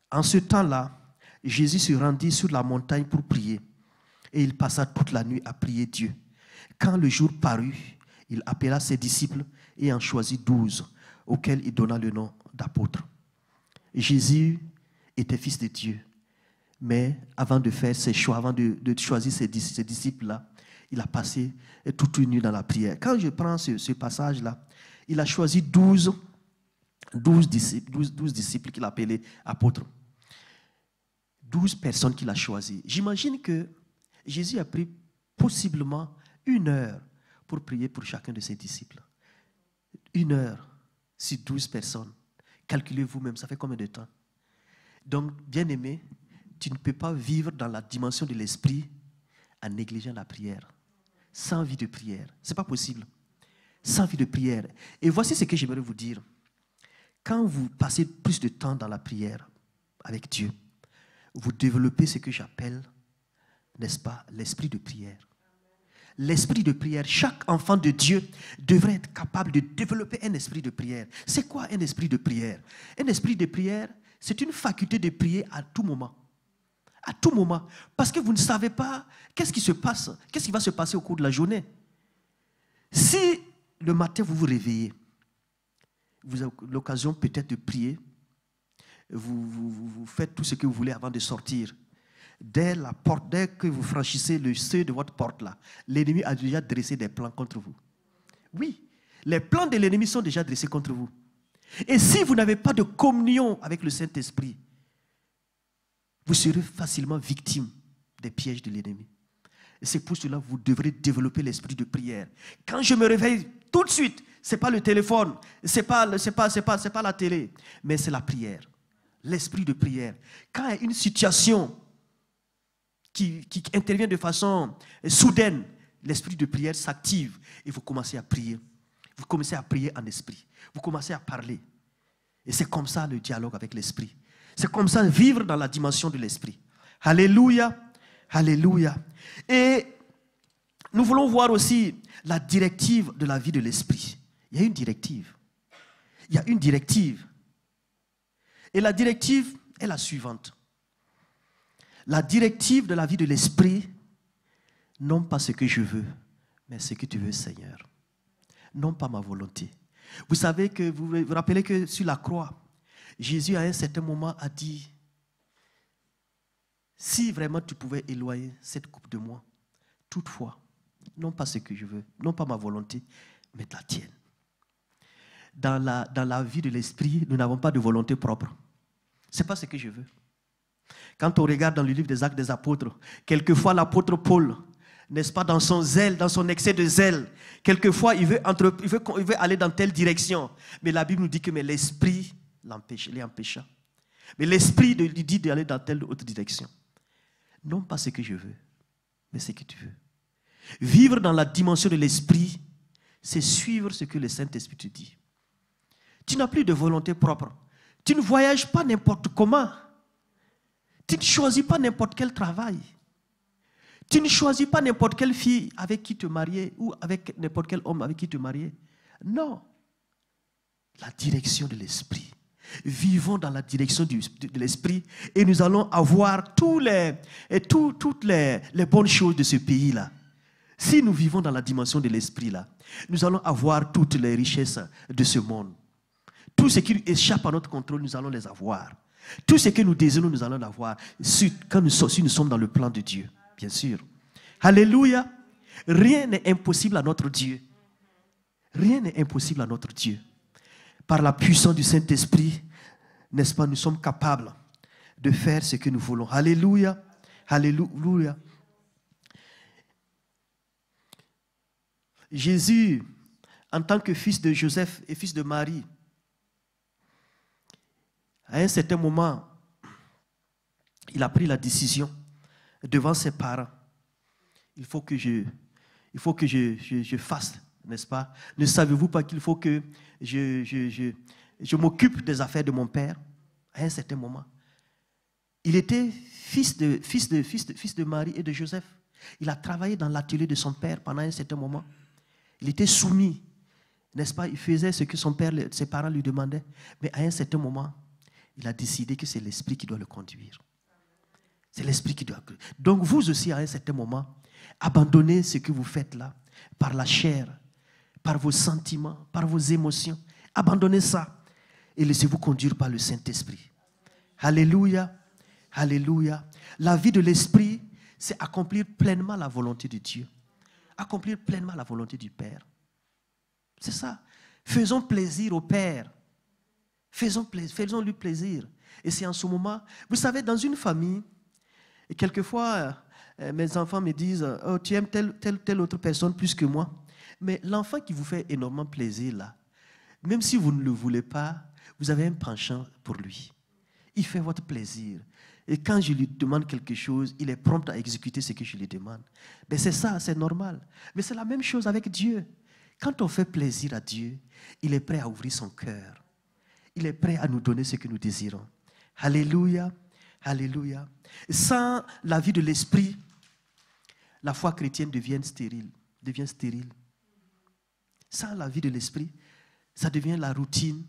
En ce temps-là, Jésus se rendit sur la montagne pour prier. Et il passa toute la nuit à prier Dieu. Quand le jour parut, il appela ses disciples et en choisit 12, auxquels il donna le nom d'apôtres. Jésus était fils de Dieu. Mais avant de faire ses choix, avant de choisir ses disciples-là, il a passé toute une nuit dans la prière. Quand je prends ce passage-là, il a choisi 12 disciples qu'il a appelés apôtres. 12 personnes qu'il a choisies. J'imagine que Jésus a pris possiblement 1 heure pour prier pour chacun de ses disciples. 1 heure sur 12 personnes. Calculez vous-même, ça fait combien de temps? Donc, bien-aimé, tu ne peux pas vivre dans la dimension de l'esprit en négligeant la prière. Sans vie de prière. Ce n'est pas possible. Sans vie de prière. Et voici ce que j'aimerais vous dire. Quand vous passez plus de temps dans la prière avec Dieu, vous développez ce que j'appelle, n'est-ce pas, l'esprit de prière. L'esprit de prière, chaque enfant de Dieu devrait être capable de développer un esprit de prière. C'est quoi un esprit de prière? Un esprit de prière, c'est une faculté de prier à tout moment. À tout moment. Parce que vous ne savez pas qu'est-ce qui se passe, qu'est-ce qui va se passer au cours de la journée. Si le matin vous vous réveillez, vous avez l'occasion peut-être de prier, vous faites tout ce que vous voulez avant de sortir. Dès que vous franchissez le seuil de votre porte là, l'ennemi a déjà dressé des plans contre vous. Oui, les plans de l'ennemi sont déjà dressés contre vous. Et si vous n'avez pas de communion avec le Saint-Esprit, vous serez facilement victime des pièges de l'ennemi. Et c'est pour cela que vous devrez développer l'esprit de prière. Quand je me réveille, tout de suite, ce n'est pas le téléphone, ce n'est pas la télé, mais c'est la prière. L'esprit de prière. Quand il y a une situation qui intervient de façon soudaine, l'esprit de prière s'active et vous commencez à prier. Vous commencez à prier en esprit. Vous commencez à parler. Et c'est comme ça le dialogue avec l'esprit. C'est comme ça vivre dans la dimension de l'esprit. Alléluia. Alléluia. Et nous voulons voir aussi la directive de la vie de l'esprit. Il y a une directive. Il y a une directive. Et la directive est la suivante. La directive de la vie de l'esprit, non pas ce que je veux, mais ce que tu veux, Seigneur. Non pas ma volonté. Vous savez que, vous vous rappelez que sur la croix, Jésus à un certain moment a dit, si vraiment tu pouvais éloigner cette coupe de moi, toutefois, non pas ce que je veux, non pas ma volonté, mais la tienne. Dans la vie de l'esprit, nous n'avons pas de volonté propre. Ce n'est pas ce que je veux. Quand on regarde dans le livre des Actes des Apôtres, quelquefois l'apôtre Paul, n'est-ce pas, dans son zèle, dans son excès de zèle, quelquefois il veut aller dans telle direction. Mais la Bible nous dit que l'esprit l'empêcha. Mais l'esprit lui dit d'aller dans telle autre direction. Non pas ce que je veux, mais ce que tu veux. Vivre dans la dimension de l'esprit, c'est suivre ce que le Saint-Esprit te dit. Tu n'as plus de volonté propre. Tu ne voyages pas n'importe comment. Tu ne choisis pas n'importe quel travail. Tu ne choisis pas n'importe quelle fille avec qui te marier ou avec n'importe quel homme avec qui te marier. Non. La direction de l'esprit. Vivons dans la direction de l'esprit et nous allons avoir toutes les bonnes choses de ce pays-là. Si nous vivons dans la dimension de l'esprit-là, nous allons avoir toutes les richesses de ce monde. Tout ce qui échappe à notre contrôle, nous allons les avoir. Tout ce que nous désirons, nous allons l'avoir si nous sommes dans le plan de Dieu, bien sûr. Alléluia. Rien n'est impossible à notre Dieu. Rien n'est impossible à notre Dieu. Par la puissance du Saint-Esprit, n'est-ce pas, nous sommes capables de faire ce que nous voulons. Alléluia. Alléluia. Jésus, en tant que fils de Joseph et fils de Marie, à un certain moment, il a pris la décision devant ses parents. Il faut que je fasse, n'est-ce pas? Ne savez-vous pas qu'il faut que je m'occupe des affaires de mon père? À un certain moment. Il était fils de Marie et de Joseph. Il a travaillé dans l'atelier de son père pendant un certain moment. Il était soumis, n'est-ce pas? Il faisait ce que ses parents lui demandaient. Mais à un certain moment, il a décidé que c'est l'esprit qui doit le conduire. C'est l'esprit qui doit. Donc vous aussi, à un certain moment, abandonnez ce que vous faites là, par la chair, par vos sentiments, par vos émotions. Abandonnez ça et laissez-vous conduire par le Saint-Esprit. Alléluia. Alléluia. La vie de l'esprit, c'est accomplir pleinement la volonté de Dieu. Accomplir pleinement la volonté du Père. C'est ça. Faisons plaisir au Père. Faisons-lui plaisir. Et c'est en ce moment, vous savez, dans une famille, et quelquefois, mes enfants me disent, oh, tu aimes telle autre personne plus que moi. Mais l'enfant qui vous fait énormément plaisir, là, même si vous ne le voulez pas, vous avez un penchant pour lui. Il fait votre plaisir. Et quand je lui demande quelque chose, il est prompt à exécuter ce que je lui demande. Mais c'est ça, c'est normal. Mais c'est la même chose avec Dieu. Quand on fait plaisir à Dieu, il est prêt à ouvrir son cœur. Il est prêt à nous donner ce que nous désirons. Alléluia, alléluia. Sans la vie de l'esprit, la foi chrétienne devient stérile. Sans la vie de l'esprit, ça devient la routine.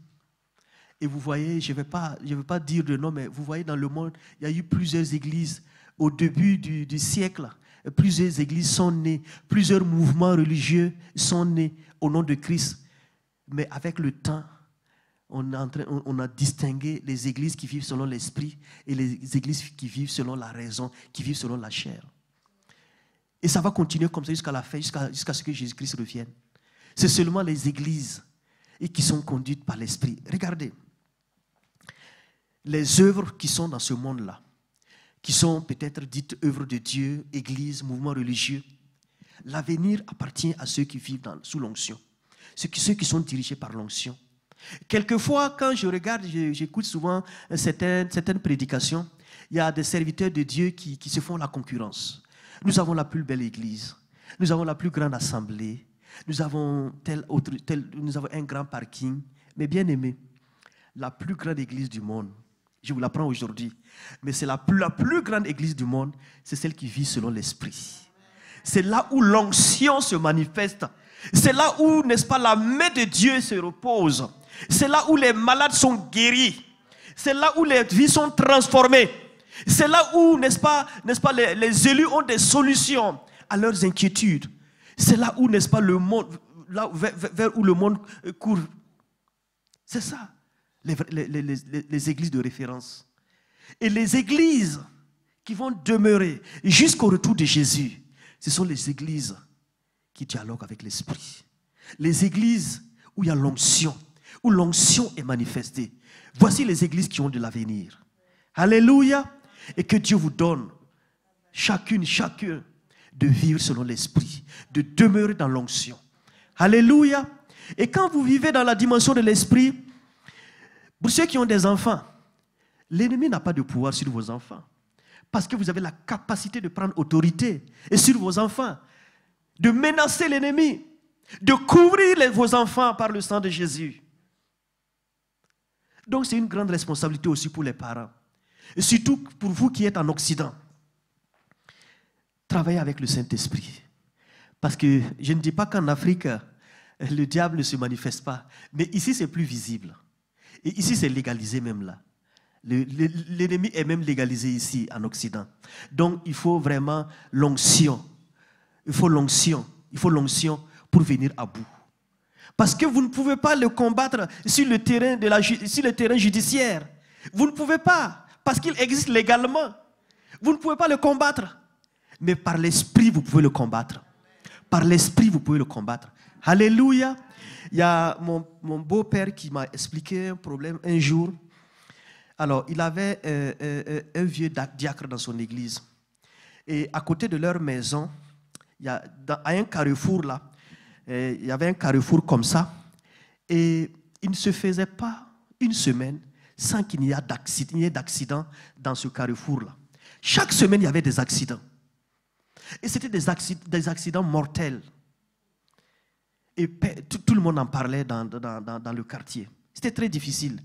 Et vous voyez, je ne vais pas dire de nom, mais vous voyez dans le monde, il y a eu plusieurs églises. Au début du siècle, plusieurs églises sont nées, plusieurs mouvements religieux sont nés au nom de Christ. Mais avec le temps, on a distingué les églises qui vivent selon l'esprit et les églises qui vivent selon la raison, qui vivent selon la chair. Et ça va continuer comme ça jusqu'à la fin, jusqu'à ce que Jésus-Christ revienne. C'est seulement les églises qui sont conduites par l'esprit. Regardez, les œuvres qui sont dans ce monde-là, qui sont peut-être dites œuvres de Dieu, église, mouvement religieux, l'avenir appartient à ceux qui vivent sous l'onction, ceux qui sont dirigés par l'onction. Quelquefois, quand je regarde, j'écoute souvent certaines prédications, il y a des serviteurs de Dieu qui se font la concurrence. Nous avons la plus belle église, nous avons la plus grande assemblée, nous avons nous avons un grand parking. Mais bien aimé, la plus grande église du monde, je vous l'apprends aujourd'hui, mais c'est la plus grande église du monde, c'est celle qui vit selon l'esprit. C'est là où l'onction se manifeste. C'est là où, n'est-ce pas, la main de Dieu se repose. C'est là où les malades sont guéris. C'est là où les vies sont transformées. C'est là où, n'est-ce pas, les élus ont des solutions à leurs inquiétudes. C'est là où, n'est-ce pas, le monde, vers où le monde court. C'est ça, les églises de référence. Et les églises qui vont demeurer jusqu'au retour de Jésus, ce sont les églises qui dialoguent avec l'esprit. Les églises où il y a l'onction, où l'onction est manifestée. Voici les églises qui ont de l'avenir. Alléluia. Et que Dieu vous donne, chacun, de vivre selon l'esprit, de demeurer dans l'onction. Alléluia. Et quand vous vivez dans la dimension de l'esprit, pour ceux qui ont des enfants, l'ennemi n'a pas de pouvoir sur vos enfants. Parce que vous avez la capacité de prendre autorité et sur vos enfants, de menacer l'ennemi, de couvrir vos enfants par le sang de Jésus. Donc c'est une grande responsabilité aussi pour les parents. Et surtout pour vous qui êtes en Occident. Travaillez avec le Saint-Esprit. Parce que je ne dis pas qu'en Afrique, le diable ne se manifeste pas. Mais ici, c'est plus visible. Et ici, c'est légalisé même là. L'ennemi est même légalisé ici, en Occident. Donc, il faut vraiment l'onction. Il faut l'onction pour venir à bout. Parce que vous ne pouvez pas le combattre sur le terrain judiciaire. Vous ne pouvez pas. Parce qu'il existe légalement. Vous ne pouvez pas le combattre. Mais par l'esprit, vous pouvez le combattre. Par l'esprit, vous pouvez le combattre. Alléluia. Il y a mon beau-père qui m'a expliqué un problème un jour. Alors, il avait un vieux diacre dans son église. Et à côté de leur maison, à un carrefour là, il y avait un carrefour comme ça. Et il ne se faisait pas une semaine sans qu'il n'y ait d'accident dans ce carrefour-là. Chaque semaine, il y avait des accidents. Et c'était des accidents mortels. Et tout le monde en parlait dans le quartier. C'était très difficile.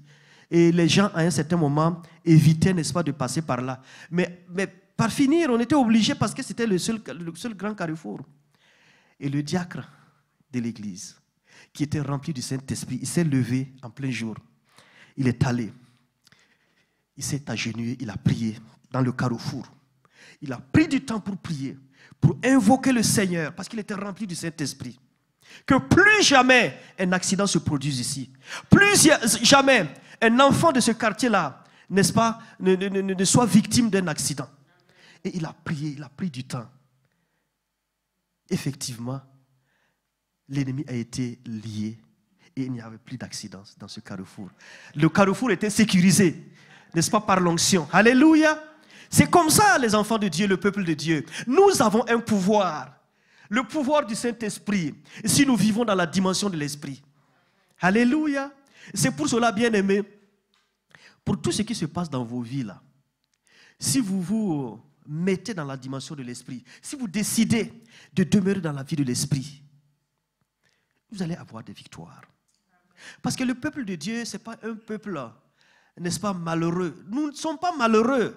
Et les gens, à un certain moment, évitaient, n'est-ce pas, de passer par là. Mais par finir, on était obligés parce que c'était le seul grand carrefour. Et le diacre de l'église, qui était rempli du Saint-Esprit, il s'est levé en plein jour. Il est allé. Il s'est agenouillé, il a prié dans le carrefour. Il a pris du temps pour prier, pour invoquer le Seigneur, parce qu'il était rempli du Saint-Esprit. Que plus jamais un accident se produise ici. Plus jamais un enfant de ce quartier-là, n'est-ce pas, ne soit victime d'un accident. Et il a prié, il a pris du temps. Effectivement, l'ennemi a été lié et il n'y avait plus d'accident dans ce carrefour. Le carrefour était sécurisé, n'est-ce pas, par l'onction. Alléluia. C'est comme ça, les enfants de Dieu, le peuple de Dieu. Nous avons un pouvoir. Le pouvoir du Saint-Esprit. Si nous vivons dans la dimension de l'Esprit. Alléluia. C'est pour cela, bien aimé, pour tout ce qui se passe dans vos vies là, si vous vous mettez dans la dimension de l'Esprit, si vous décidez de demeurer dans la vie de l'Esprit, vous allez avoir des victoires. Parce que le peuple de Dieu, ce n'est pas un peuple, n'est-ce pas, malheureux. Nous ne sommes pas malheureux.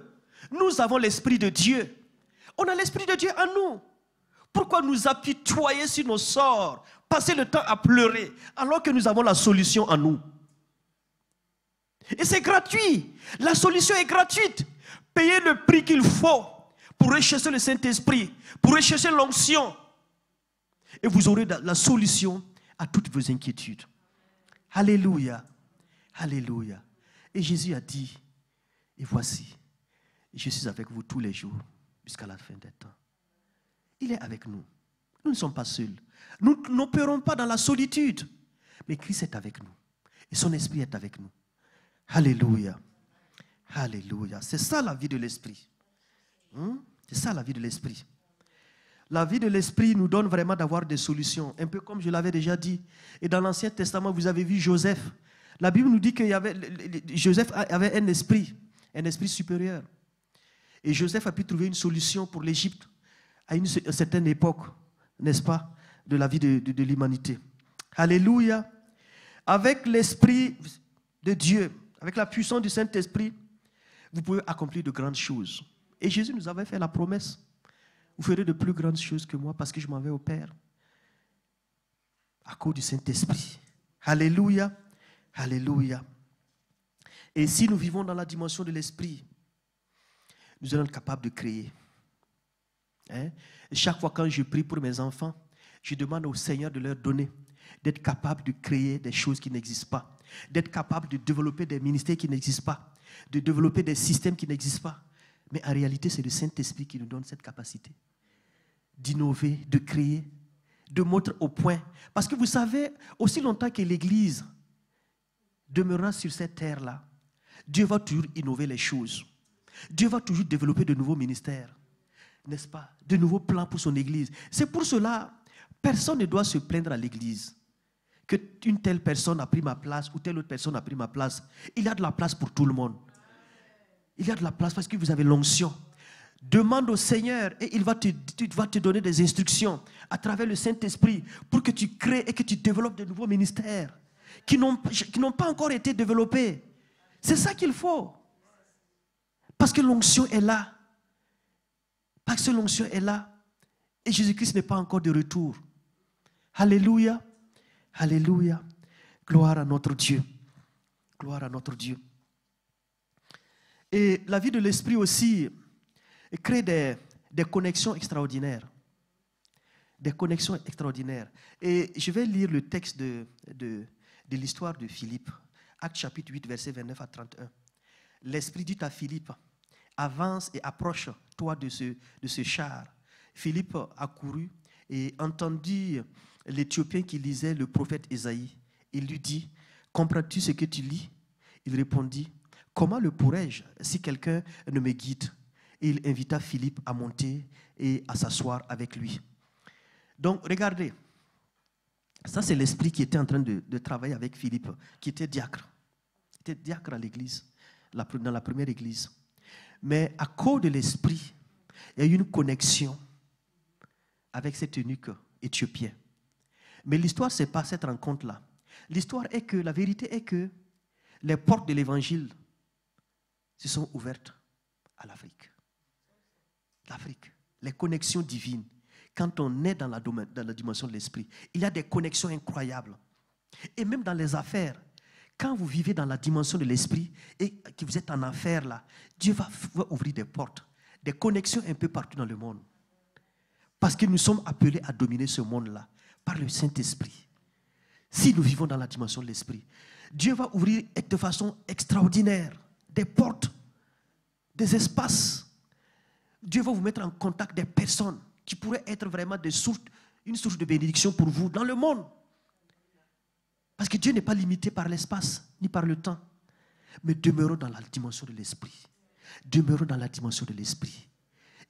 Nous avons l'Esprit de Dieu. On a l'Esprit de Dieu en nous. Pourquoi nous apitoyer sur nos sorts, passer le temps à pleurer, alors que nous avons la solution en nous? Et c'est gratuit. La solution est gratuite. Payez le prix qu'il faut pour rechercher le Saint-Esprit, pour rechercher l'onction. Et vous aurez la solution à toutes vos inquiétudes. Alléluia. Alléluia. Et Jésus a dit, et voici, je suis avec vous tous les jours jusqu'à la fin des temps. Il est avec nous. Nous ne sommes pas seuls. Nous n'opérons pas dans la solitude. Mais Christ est avec nous. Et son esprit est avec nous. Alléluia. Alléluia. C'est ça la vie de l'esprit. C'est ça la vie de l'esprit. La vie de l'esprit nous donne vraiment d'avoir des solutions. Un peu comme je l'avais déjà dit. Et dans l'Ancien Testament, vous avez vu Joseph. La Bible nous dit que Joseph avait un esprit supérieur. Et Joseph a pu trouver une solution pour l'Égypte à une certaine époque, n'est-ce pas, de la vie de l'humanité. Alléluia. Avec l'Esprit de Dieu, avec la puissance du Saint-Esprit, vous pouvez accomplir de grandes choses. Et Jésus nous avait fait la promesse. Vous ferez de plus grandes choses que moi parce que je m'en vais au Père. À cause du Saint-Esprit. Alléluia. Alléluia. Et si nous vivons dans la dimension de l'Esprit, nous allons être capables de créer. Chaque fois quand je prie pour mes enfants, je demande au Seigneur de leur donner, d'être capable de créer des choses qui n'existent pas, d'être capable de développer des ministères qui n'existent pas, de développer des systèmes qui n'existent pas. Mais en réalité, c'est le Saint-Esprit qui nous donne cette capacité d'innover, de créer, de mettre au point. Parce que vous savez, aussi longtemps que l'Église demeurera sur cette terre-là, Dieu va toujours innover les choses. Dieu va toujours développer de nouveaux ministères, n'est-ce pas? De nouveaux plans pour son Église. C'est pour cela, personne ne doit se plaindre à l'Église qu'une telle personne a pris ma place ou telle autre personne a pris ma place. Il y a de la place pour tout le monde. Il y a de la place parce que vous avez l'onction. Demande au Seigneur et il va te donner des instructions à travers le Saint-Esprit pour que tu crées et que tu développes de nouveaux ministères qui n'ont pas encore été développés. C'est ça qu'il faut. Parce que l'onction est là. Parce que l'onction est là. Et Jésus-Christ n'est pas encore de retour. Alléluia. Alléluia. Gloire à notre Dieu. Gloire à notre Dieu. Et la vie de l'esprit aussi crée des connexions extraordinaires. Des connexions extraordinaires. Et je vais lire le texte de l'histoire de Philippe. Actes chapitre 8, versets 29 à 31. L'Esprit dit à Philippe, avance et approche-toi de ce char. Philippe a couru et entendit l'Éthiopien qui lisait le prophète Ésaïe. Il lui dit, comprends-tu ce que tu lis? Il répondit, comment le pourrais-je si quelqu'un ne me guide? Et il invita Philippe à monter et à s'asseoir avec lui. Donc, regardez, ça c'est l'esprit qui était en train de travailler avec Philippe, qui était diacre. Il était diacre à l'église, dans la première église. Mais à cause de l'esprit, il y a eu une connexion avec cet eunuque éthiopien. Mais l'histoire, ce n'est pas cette rencontre-là. L'histoire est que, la vérité est que les portes de l'évangile se sont ouvertes à l'Afrique. L'Afrique, les connexions divines. Quand on est dans la dimension de l'esprit, il y a des connexions incroyables. Et même dans les affaires, quand vous vivez dans la dimension de l'esprit et que vous êtes en affaires là, Dieu va ouvrir des portes, des connexions un peu partout dans le monde. Parce que nous sommes appelés à dominer ce monde-là par le Saint-Esprit. Si nous vivons dans la dimension de l'esprit, Dieu va ouvrir de façon extraordinaire des portes, des espaces. Dieu va vous mettre en contact des personnes qui pourraient être vraiment une source de bénédiction pour vous dans le monde. Parce que Dieu n'est pas limité par l'espace ni par le temps. Mais demeurons dans la dimension de l'esprit. Demeurons dans la dimension de l'esprit.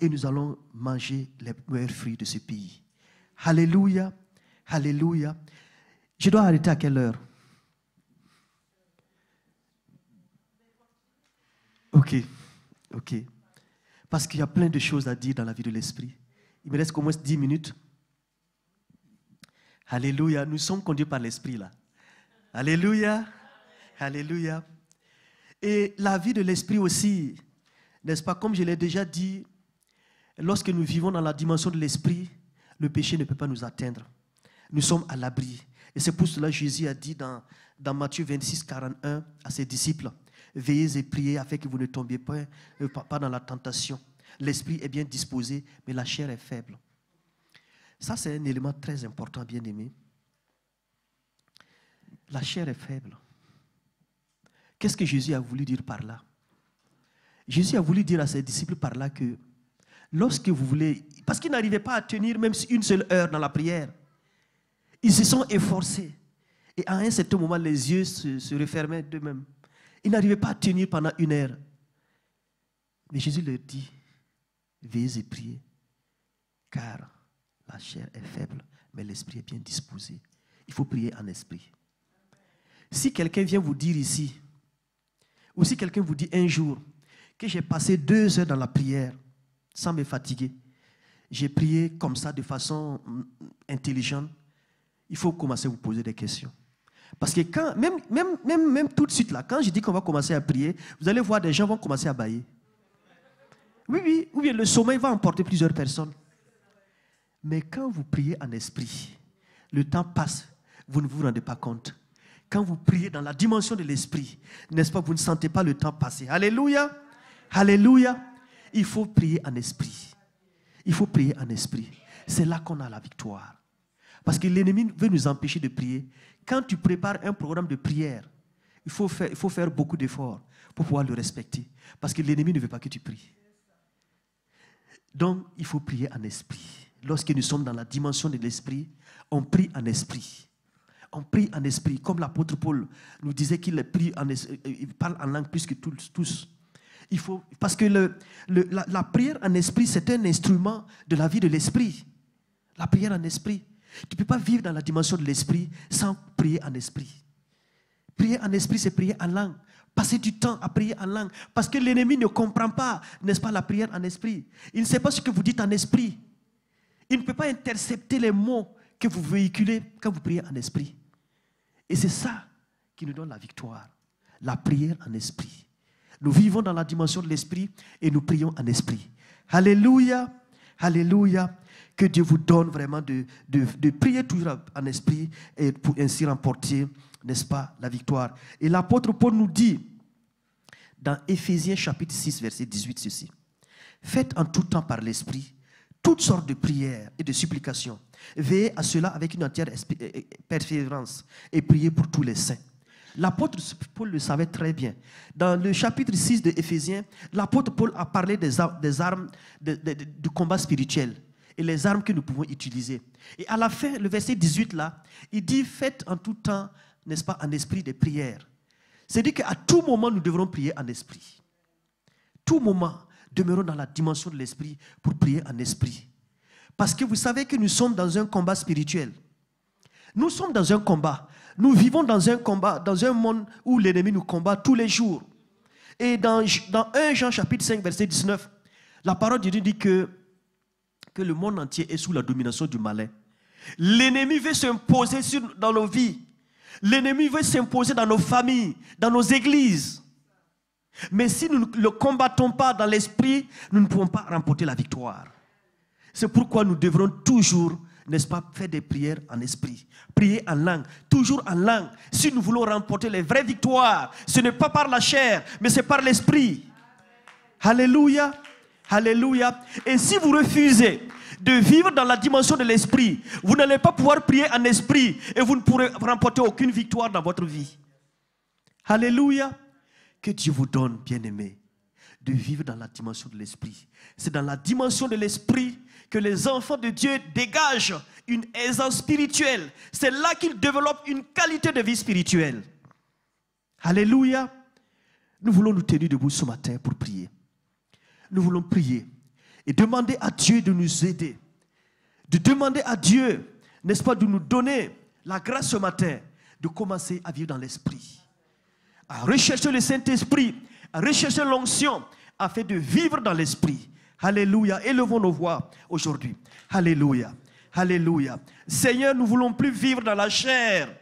Et nous allons manger les meilleurs fruits de ce pays. Alléluia. Alléluia. Je dois arrêter à quelle heure? Ok. Parce qu'il y a plein de choses à dire dans la vie de l'esprit. Il me reste au moins 10 minutes. Alléluia. Nous sommes conduits par l'esprit là. Alléluia. Alléluia. Et la vie de l'esprit aussi, n'est-ce pas, comme je l'ai déjà dit, lorsque nous vivons dans la dimension de l'esprit, le péché ne peut pas nous atteindre. Nous sommes à l'abri. Et c'est pour cela que Jésus a dit dans Matthieu 26, 41 à ses disciples, veillez et priez afin que vous ne tombiez pas dans la tentation. L'esprit est bien disposé, mais la chair est faible. Ça, c'est un élément très important, bien aimé. La chair est faible. Qu'est-ce que Jésus a voulu dire par là? Jésus a voulu dire à ses disciples par là que lorsque vous voulez, parce qu'ils n'arrivaient pas à tenir même une seule heure dans la prière, ils se sont efforcés. Et à un certain moment, les yeux se refermaient d'eux-mêmes. Ils n'arrivaient pas à tenir pendant une heure. Mais Jésus leur dit, veillez et priez, car la chair est faible, mais l'esprit est bien disposé. Il faut prier en esprit. Si quelqu'un vient vous dire ici, ou si quelqu'un vous dit un jour que j'ai passé 2 heures dans la prière sans me fatiguer, j'ai prié comme ça de façon intelligente, il faut commencer à vous poser des questions. Parce que quand, même tout de suite là, quand je dis qu'on va commencer à prier, vous allez voir des gens vont commencer à bâiller. Oui, ou bien le sommeil va emporter plusieurs personnes. Mais quand vous priez en esprit, le temps passe, vous ne vous rendez pas compte. Quand vous priez dans la dimension de l'esprit, n'est-ce pas, vous ne sentez pas le temps passer. Alléluia, alléluia. Il faut prier en esprit. Il faut prier en esprit. C'est là qu'on a la victoire. Parce que l'ennemi veut nous empêcher de prier. Quand tu prépares un programme de prière, il faut faire beaucoup d'efforts pour pouvoir le respecter. Parce que l'ennemi ne veut pas que tu pries. Donc, il faut prier en esprit. Lorsque nous sommes dans la dimension de l'esprit, on prie en esprit. On prie en esprit, comme l'apôtre Paul nous disait qu'il parle en langue plus que tous. Parce que la prière en esprit, c'est un instrument de la vie de l'esprit. La prière en esprit. Tu ne peux pas vivre dans la dimension de l'esprit sans prier en esprit. Prier en esprit, c'est prier en langue. Passer du temps à prier en langue. Parce que l'ennemi ne comprend pas, n'est-ce pas, la prière en esprit. Il ne sait pas ce que vous dites en esprit. Il ne peut pas intercepter les mots que vous véhiculez quand vous priez en esprit. Et c'est ça qui nous donne la victoire. La prière en esprit. Nous vivons dans la dimension de l'esprit et nous prions en esprit. Alléluia, alléluia. Que Dieu vous donne vraiment de prier toujours en esprit et pour ainsi remporter, n'est-ce pas, la victoire. Et l'apôtre Paul nous dit dans Éphésiens chapitre 6, verset 18 ceci. Faites en tout temps par l'esprit toutes sortes de prières et de supplications. Veillez à cela avec une entière persévérance et priez pour tous les saints. L'apôtre Paul le savait très bien. Dans le chapitre 6 de Éphésiens, l'apôtre Paul a parlé des armes du combat spirituel et les armes que nous pouvons utiliser. Et à la fin, le verset 18 là, il dit, faites en tout temps, n'est-ce pas, en esprit des prières. C'est-à-dire qu'à tout moment, nous devrons prier en esprit. Tout moment, demeurons dans la dimension de l'esprit pour prier en esprit. Parce que vous savez que nous sommes dans un combat spirituel. Nous sommes dans un combat. Nous vivons dans un combat, dans un monde où l'ennemi nous combat tous les jours. Et dans 1 Jean chapitre 5, verset 19, la parole de Dieu dit que le monde entier est sous la domination du malin. L'ennemi veut s'imposer dans nos vies. L'ennemi veut s'imposer dans nos familles, dans nos églises. Mais si nous ne le combattons pas dans l'esprit, nous ne pouvons pas remporter la victoire. C'est pourquoi nous devrons toujours, n'est-ce pas, faire des prières en esprit. Prier en langue, toujours en langue. Si nous voulons remporter les vraies victoires, ce n'est pas par la chair, mais c'est par l'esprit. Alléluia, alléluia. Et si vous refusez de vivre dans la dimension de l'esprit, vous n'allez pas pouvoir prier en esprit et vous ne pourrez remporter aucune victoire dans votre vie. Alléluia. Que Dieu vous donne, bien-aimés, de vivre dans la dimension de l'esprit. C'est dans la dimension de l'esprit que les enfants de Dieu dégagent une aisance spirituelle. C'est là qu'ils développent une qualité de vie spirituelle. Alléluia. Nous voulons nous tenir debout ce matin pour prier. Nous voulons prier et demander à Dieu de nous aider. De demander à Dieu, n'est-ce pas, de nous donner la grâce ce matin de commencer à vivre dans l'esprit. À rechercher le Saint-Esprit, à rechercher l'onction, afin de vivre dans l'Esprit. Alléluia. Élevons nos voix aujourd'hui. Alléluia. Alléluia. Seigneur, nous ne voulons plus vivre dans la chair.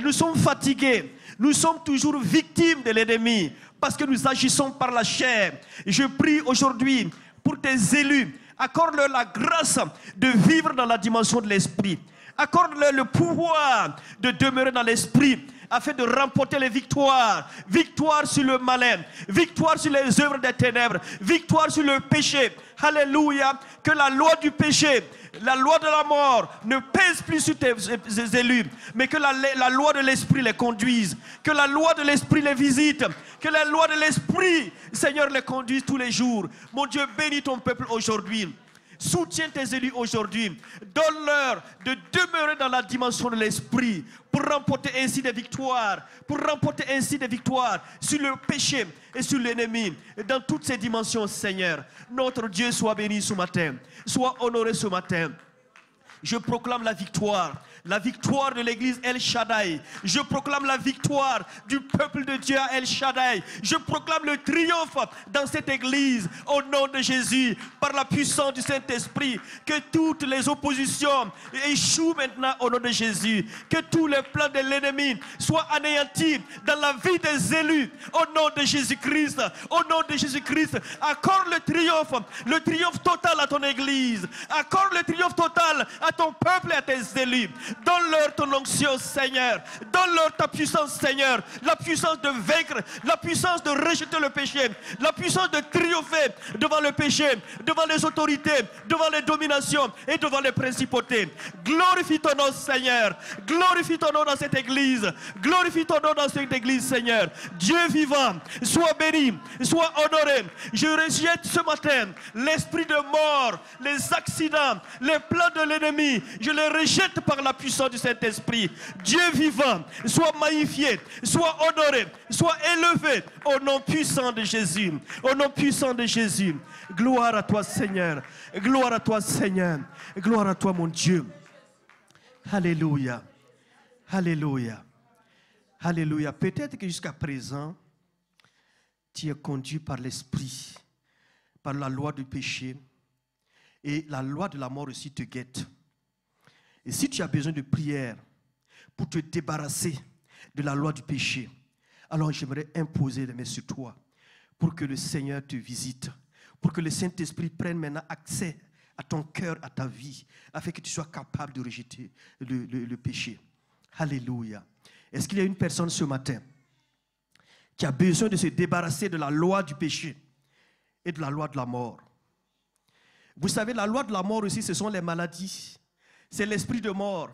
Nous sommes fatigués. Nous sommes toujours victimes de l'ennemi parce que nous agissons par la chair. Je prie aujourd'hui pour tes élus. Accorde-leur la grâce de vivre dans la dimension de l'esprit. Accorde-leur le pouvoir de demeurer dans l'esprit afin de remporter les victoires. Victoire sur le malin, victoire sur les œuvres des ténèbres, victoire sur le péché. Alléluia. Que la loi du péché, la loi de la mort ne pèse plus sur tes élus, mais que la loi de l'esprit les conduise, que la loi de l'esprit les visite, que la loi de l'esprit, Seigneur, les conduise tous les jours. Mon Dieu, bénis ton peuple aujourd'hui. Soutiens tes élus aujourd'hui. Donne-leur de demeurer dans la dimension de l'esprit pour remporter ainsi des victoires. Pour remporter ainsi des victoires sur le péché et sur l'ennemi. Dans toutes ces dimensions, Seigneur. Notre Dieu soit béni ce matin. Soit honoré ce matin. Je proclame la victoire de l'église El Shaddai. Je proclame la victoire du peuple de Dieu à El Shaddai. Je proclame le triomphe dans cette église au nom de Jésus, par la puissance du Saint-Esprit. Que toutes les oppositions échouent maintenant au nom de Jésus. Que tous les plans de l'ennemi soient anéantis dans la vie des élus au nom de Jésus-Christ. Au nom de Jésus-Christ, accorde le triomphe total à ton église. Accorde le triomphe total à ton peuple et à tes élus. Donne-leur ton onction, Seigneur. Donne-leur ta puissance, Seigneur. La puissance de vaincre, la puissance de rejeter le péché, la puissance de triompher devant le péché, devant les autorités, devant les dominations et devant les principautés. Glorifie ton nom, Seigneur. Glorifie ton nom dans cette église. Glorifie ton nom dans cette église, Seigneur. Dieu vivant, sois béni, sois honoré. Je rejette ce matin l'esprit de mort, les accidents, les plans de l'ennemi. Je les rejette par la puissance du Saint-Esprit. Dieu vivant, sois magnifié, sois honoré, sois élevé au nom puissant de Jésus. Au nom puissant de Jésus. Gloire à toi, Seigneur. Gloire à toi, Seigneur. Gloire à toi, mon Dieu. Alléluia. Alléluia. Alléluia. Peut-être que jusqu'à présent, tu es conduit par l'Esprit, par la loi du péché, et la loi de la mort aussi te guette. Et si tu as besoin de prière pour te débarrasser de la loi du péché, alors j'aimerais imposer les mains sur toi pour que le Seigneur te visite, pour que le Saint-Esprit prenne maintenant accès à ton cœur, à ta vie, afin que tu sois capable de rejeter le péché. Alléluia. Est-ce qu'il y a une personne ce matin qui a besoin de se débarrasser de la loi du péché et de la loi de la mort? Vous savez, la loi de la mort aussi, ce sont les maladies. C'est l'esprit de mort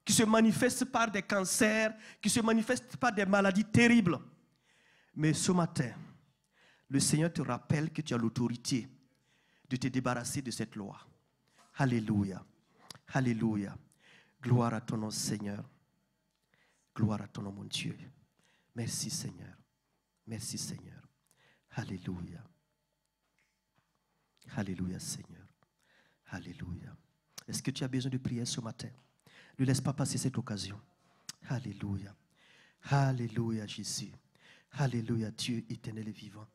qui se manifeste par des cancers, qui se manifeste par des maladies terribles. Mais ce matin, le Seigneur te rappelle que tu as l'autorité de te débarrasser de cette loi. Alléluia. Alléluia. Gloire à ton nom, Seigneur. Gloire à ton nom, mon Dieu. Merci, Seigneur. Merci, Seigneur. Alléluia. Alléluia, Seigneur. Alléluia. Est-ce que tu as besoin de prier ce matin? Ne laisse pas passer cette occasion. Alléluia. Alléluia, Jésus. Alléluia, Dieu éternel et vivant.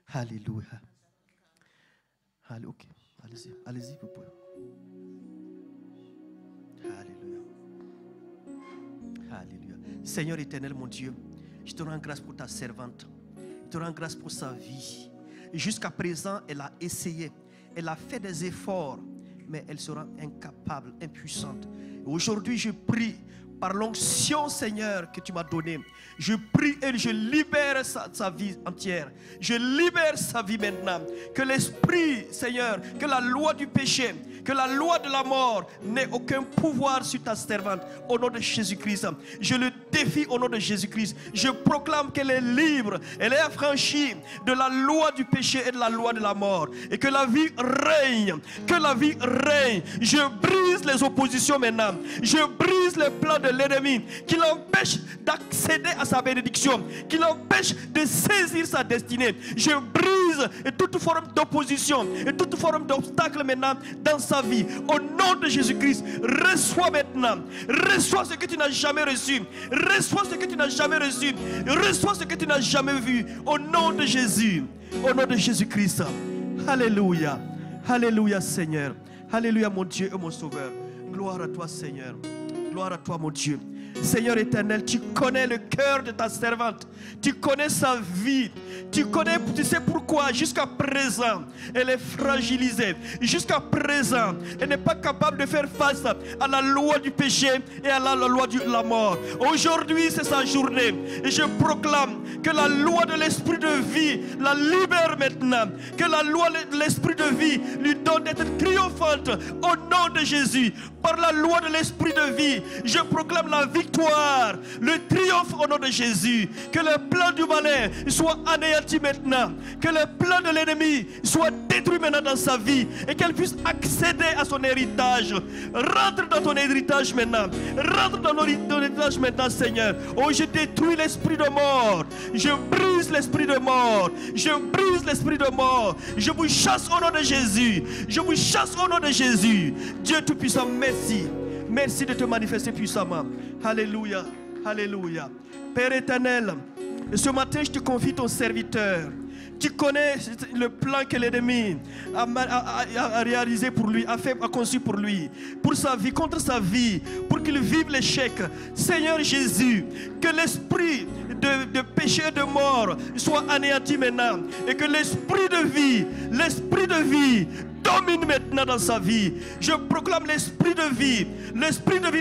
Alléluia. Ok, allez-y, allez-y, vous pouvez. Alléluia. Alléluia. Seigneur éternel, mon Dieu, je te rends grâce pour ta servante. Je te rends grâce pour sa vie. Jusqu'à présent, elle a essayé. Elle a fait des efforts, mais elle sera incapable, impuissante. Aujourd'hui, je prie par l'onction, Seigneur, que tu m'as donnée. Je prie et je libère sa vie entière. Je libère sa vie maintenant. Que l'esprit, Seigneur, que la loi du péché, que la loi de la mort n'ait aucun pouvoir sur ta servante. Au nom de Jésus-Christ, je le défie au nom de Jésus-Christ. Je proclame qu'elle est libre. Elle est affranchie de la loi du péché et de la loi de la mort. Et que la vie règne. Que la vie règne. Je brise les oppositions maintenant. Je brise les plans de l'ennemi qui l'empêche d'accéder à sa bénédiction, qui l'empêche de saisir sa destinée. Je brise toute forme d'opposition et toute forme d'obstacle maintenant dans sa vie. Au nom de Jésus-Christ, reçois maintenant. Reçois ce que tu n'as jamais reçu. Reçois ce que tu n'as jamais reçu. Reçois ce que tu n'as jamais vu. Au nom de Jésus. Au nom de Jésus-Christ. Alléluia. Alléluia, Seigneur. Alléluia, mon Dieu et mon Sauveur. Gloire à toi, Seigneur. Gloire à toi, mon Dieu. Seigneur éternel, tu connais le cœur de ta servante. Tu connais sa vie. Tu sais pourquoi jusqu'à présent, elle est fragilisée. Jusqu'à présent, elle n'est pas capable de faire face à la loi du péché et à la loi de la mort. Aujourd'hui, c'est sa journée. Et je proclame que la loi de l'esprit de vie la libère maintenant. Que la loi de l'esprit de vie lui donne d'être triomphante au nom de Jésus. Par la loi de l'esprit de vie, je proclame la victoire, le triomphe au nom de Jésus. Que le plan du malin soit anéanti maintenant. Que le plan de l'ennemi soit détruit maintenant dans sa vie. Et qu'elle puisse accéder à son héritage. Rentre dans ton héritage maintenant. Rentre dans ton héritage maintenant, Seigneur. Oh, je détruis l'esprit de mort. Je brise l'esprit de mort. Je brise l'esprit de mort. Je vous chasse au nom de Jésus. Je vous chasse au nom de Jésus. Dieu Tout-Puissant, merci. Merci de te manifester puissamment. Alléluia. Alléluia. Père éternel, ce matin, je te confie ton serviteur. Tu connais le plan que l'ennemi a réalisé pour lui, a conçu pour lui, pour sa vie, contre sa vie, pour qu'il vive l'échec. Seigneur Jésus, que l'esprit de péché et de mort soit anéanti maintenant. Et que l'esprit de vie domine maintenant dans sa vie. Je proclame l'esprit de vie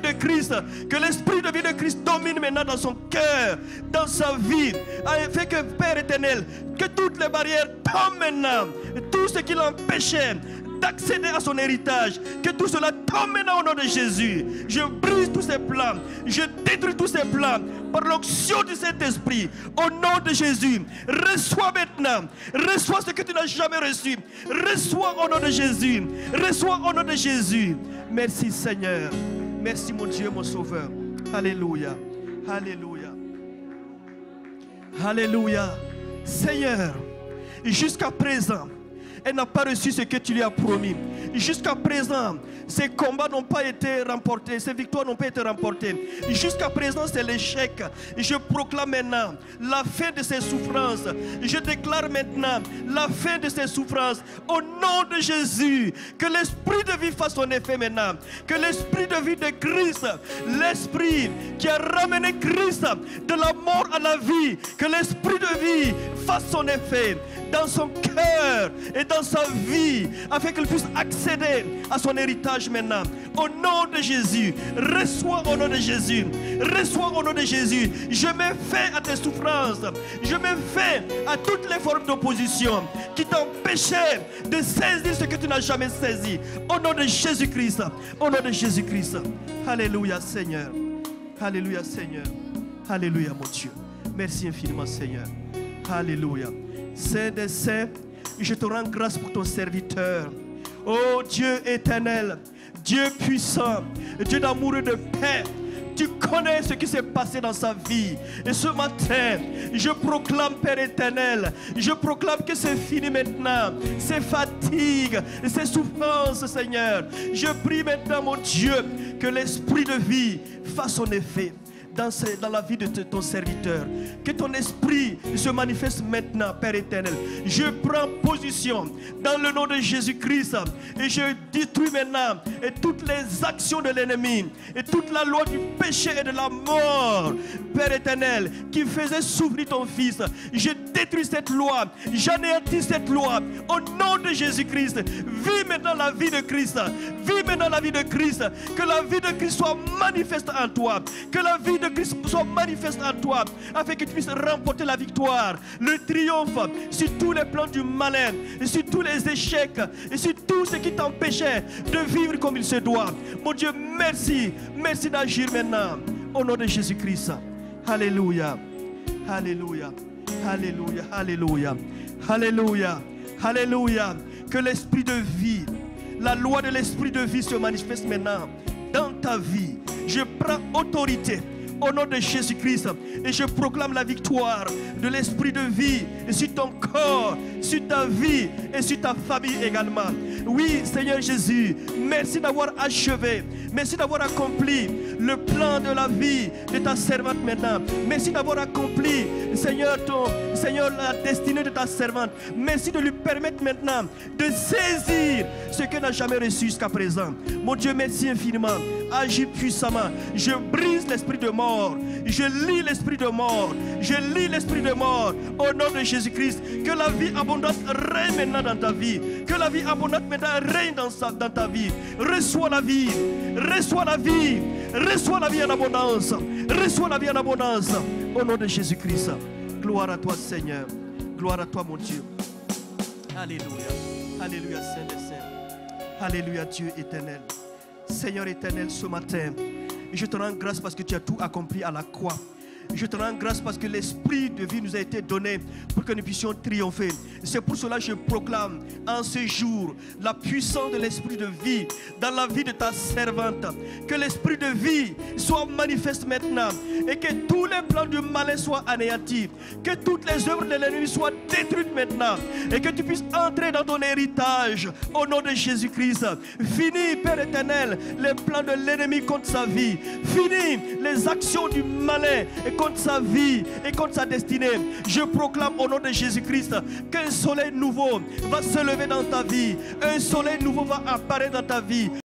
de Christ. Que l'esprit de vie de Christ domine maintenant dans son cœur, dans sa vie. Fait que Père éternel, que toutes les barrières tombent maintenant. Tout ce qui l'empêchait d'accéder à son héritage, que tout cela tombe maintenant au nom de Jésus. Je brise tous ces plans. Je détruis tous ces plans par l'onction du Saint-Esprit. Au nom de Jésus, reçois maintenant. Reçois ce que tu n'as jamais reçu. Reçois au nom de Jésus. Reçois au nom de Jésus. Merci Seigneur. Merci mon Dieu, mon Sauveur. Alléluia. Alléluia. Alléluia. Seigneur, jusqu'à présent, elle n'a pas reçu ce que tu lui as promis. Jusqu'à présent, ces combats n'ont pas été remportés, ces victoires n'ont pas été remportées. Jusqu'à présent, c'est l'échec. Je proclame maintenant la fin de ces souffrances. Je déclare maintenant la fin de ces souffrances. Au nom de Jésus, que l'esprit de vie fasse son effet maintenant. Que l'esprit de vie de Christ, l'esprit qui a ramené Christ de la mort à la vie, que l'esprit de vie fasse son effet dans son cœur et dans sa vie, afin qu'il puisse accéder à son héritage maintenant. Au nom de Jésus, reçois au nom de Jésus, reçois au nom de Jésus. Je mets fin à tes souffrances, je mets fin à toutes les formes d'opposition qui t'empêchaient de saisir ce que tu n'as jamais saisi. Au nom de Jésus-Christ, au nom de Jésus-Christ. Alléluia Seigneur, alléluia Seigneur, alléluia mon Dieu. Merci infiniment Seigneur. Alléluia. Saint des saints, je te rends grâce pour ton serviteur. Oh Dieu éternel, Dieu puissant, Dieu d'amour et de paix. Tu connais ce qui s'est passé dans sa vie. Et ce matin, je proclame, Père éternel, je proclame que c'est fini maintenant. Ces fatigues, ces souffrances, Seigneur. Je prie maintenant, mon Dieu, que l'esprit de vie fasse son effet dans la vie de ton serviteur. Que ton esprit se manifeste maintenant, Père éternel. Je prends position dans le nom de Jésus-Christ et je détruis maintenant et toutes les actions de l'ennemi et toute la loi du péché et de la mort, Père éternel, qui faisait souffrir ton fils. Je détruis cette loi, j'anéantis cette loi au nom de Jésus-Christ. Vis maintenant la vie de Christ. Vis maintenant la vie de Christ. Que la vie de Christ soit manifeste en toi. Que la vie de Christ soit manifeste en toi, afin que tu puisses remporter la victoire, le triomphe sur tous les plans du malin, et sur tous les échecs, et sur tout ce qui t'empêchait de vivre comme il se doit. Mon Dieu, merci, merci d'agir maintenant, au nom de Jésus-Christ. Alléluia, alléluia, alléluia, alléluia, alléluia, alléluia. Que l'esprit de vie, la loi de l'esprit de vie se manifeste maintenant dans ta vie. Je prends autorité au nom de Jésus-Christ et je proclame la victoire de l'esprit de vie sur ton corps, sur ta vie et sur ta famille également. Oui, Seigneur Jésus, merci d'avoir achevé Merci d'avoir accompli le plan de la vie de ta servante maintenant. Merci d'avoir accompli, Seigneur, la destinée de ta servante. Merci de lui permettre maintenant de saisir ce qu'elle n'a jamais reçu jusqu'à présent. Mon Dieu, merci infiniment. Agis puissamment. Je brise l'esprit de mort. Je lis l'esprit de mort. Je lis l'esprit de mort au nom de Jésus-Christ. Que la vie abondante règne maintenant dans ta vie. Que la vie abondante maintenant règne dans ta vie. Reçois la vie. Reçois la vie. Reçois la vie en abondance. Reçois la vie en abondance. Au nom de Jésus-Christ. Gloire à toi, Seigneur. Gloire à toi, mon Dieu. Alléluia. Alléluia, Saint des Saints. Alléluia, Dieu éternel. Seigneur éternel, ce matin, je te rends grâce parce que tu as tout accompli à la croix. Je te rends grâce parce que l'esprit de vie nous a été donné pour que nous puissions triompher. C'est pour cela que je proclame en ce jour la puissance de l'esprit de vie dans la vie de ta servante. Que l'esprit de vie soit manifeste maintenant et que tous les plans du malin soient anéantis. Que toutes les œuvres de l'ennemi soient détruites maintenant et que tu puisses entrer dans ton héritage au nom de Jésus-Christ. Finis, Père éternel, les plans de l'ennemi contre sa vie. Finis les actions du malin et contre sa vie et contre sa destinée. Je proclame au nom de Jésus-Christ qu'un soleil nouveau va se lever dans ta vie. Un soleil nouveau va apparaître dans ta vie.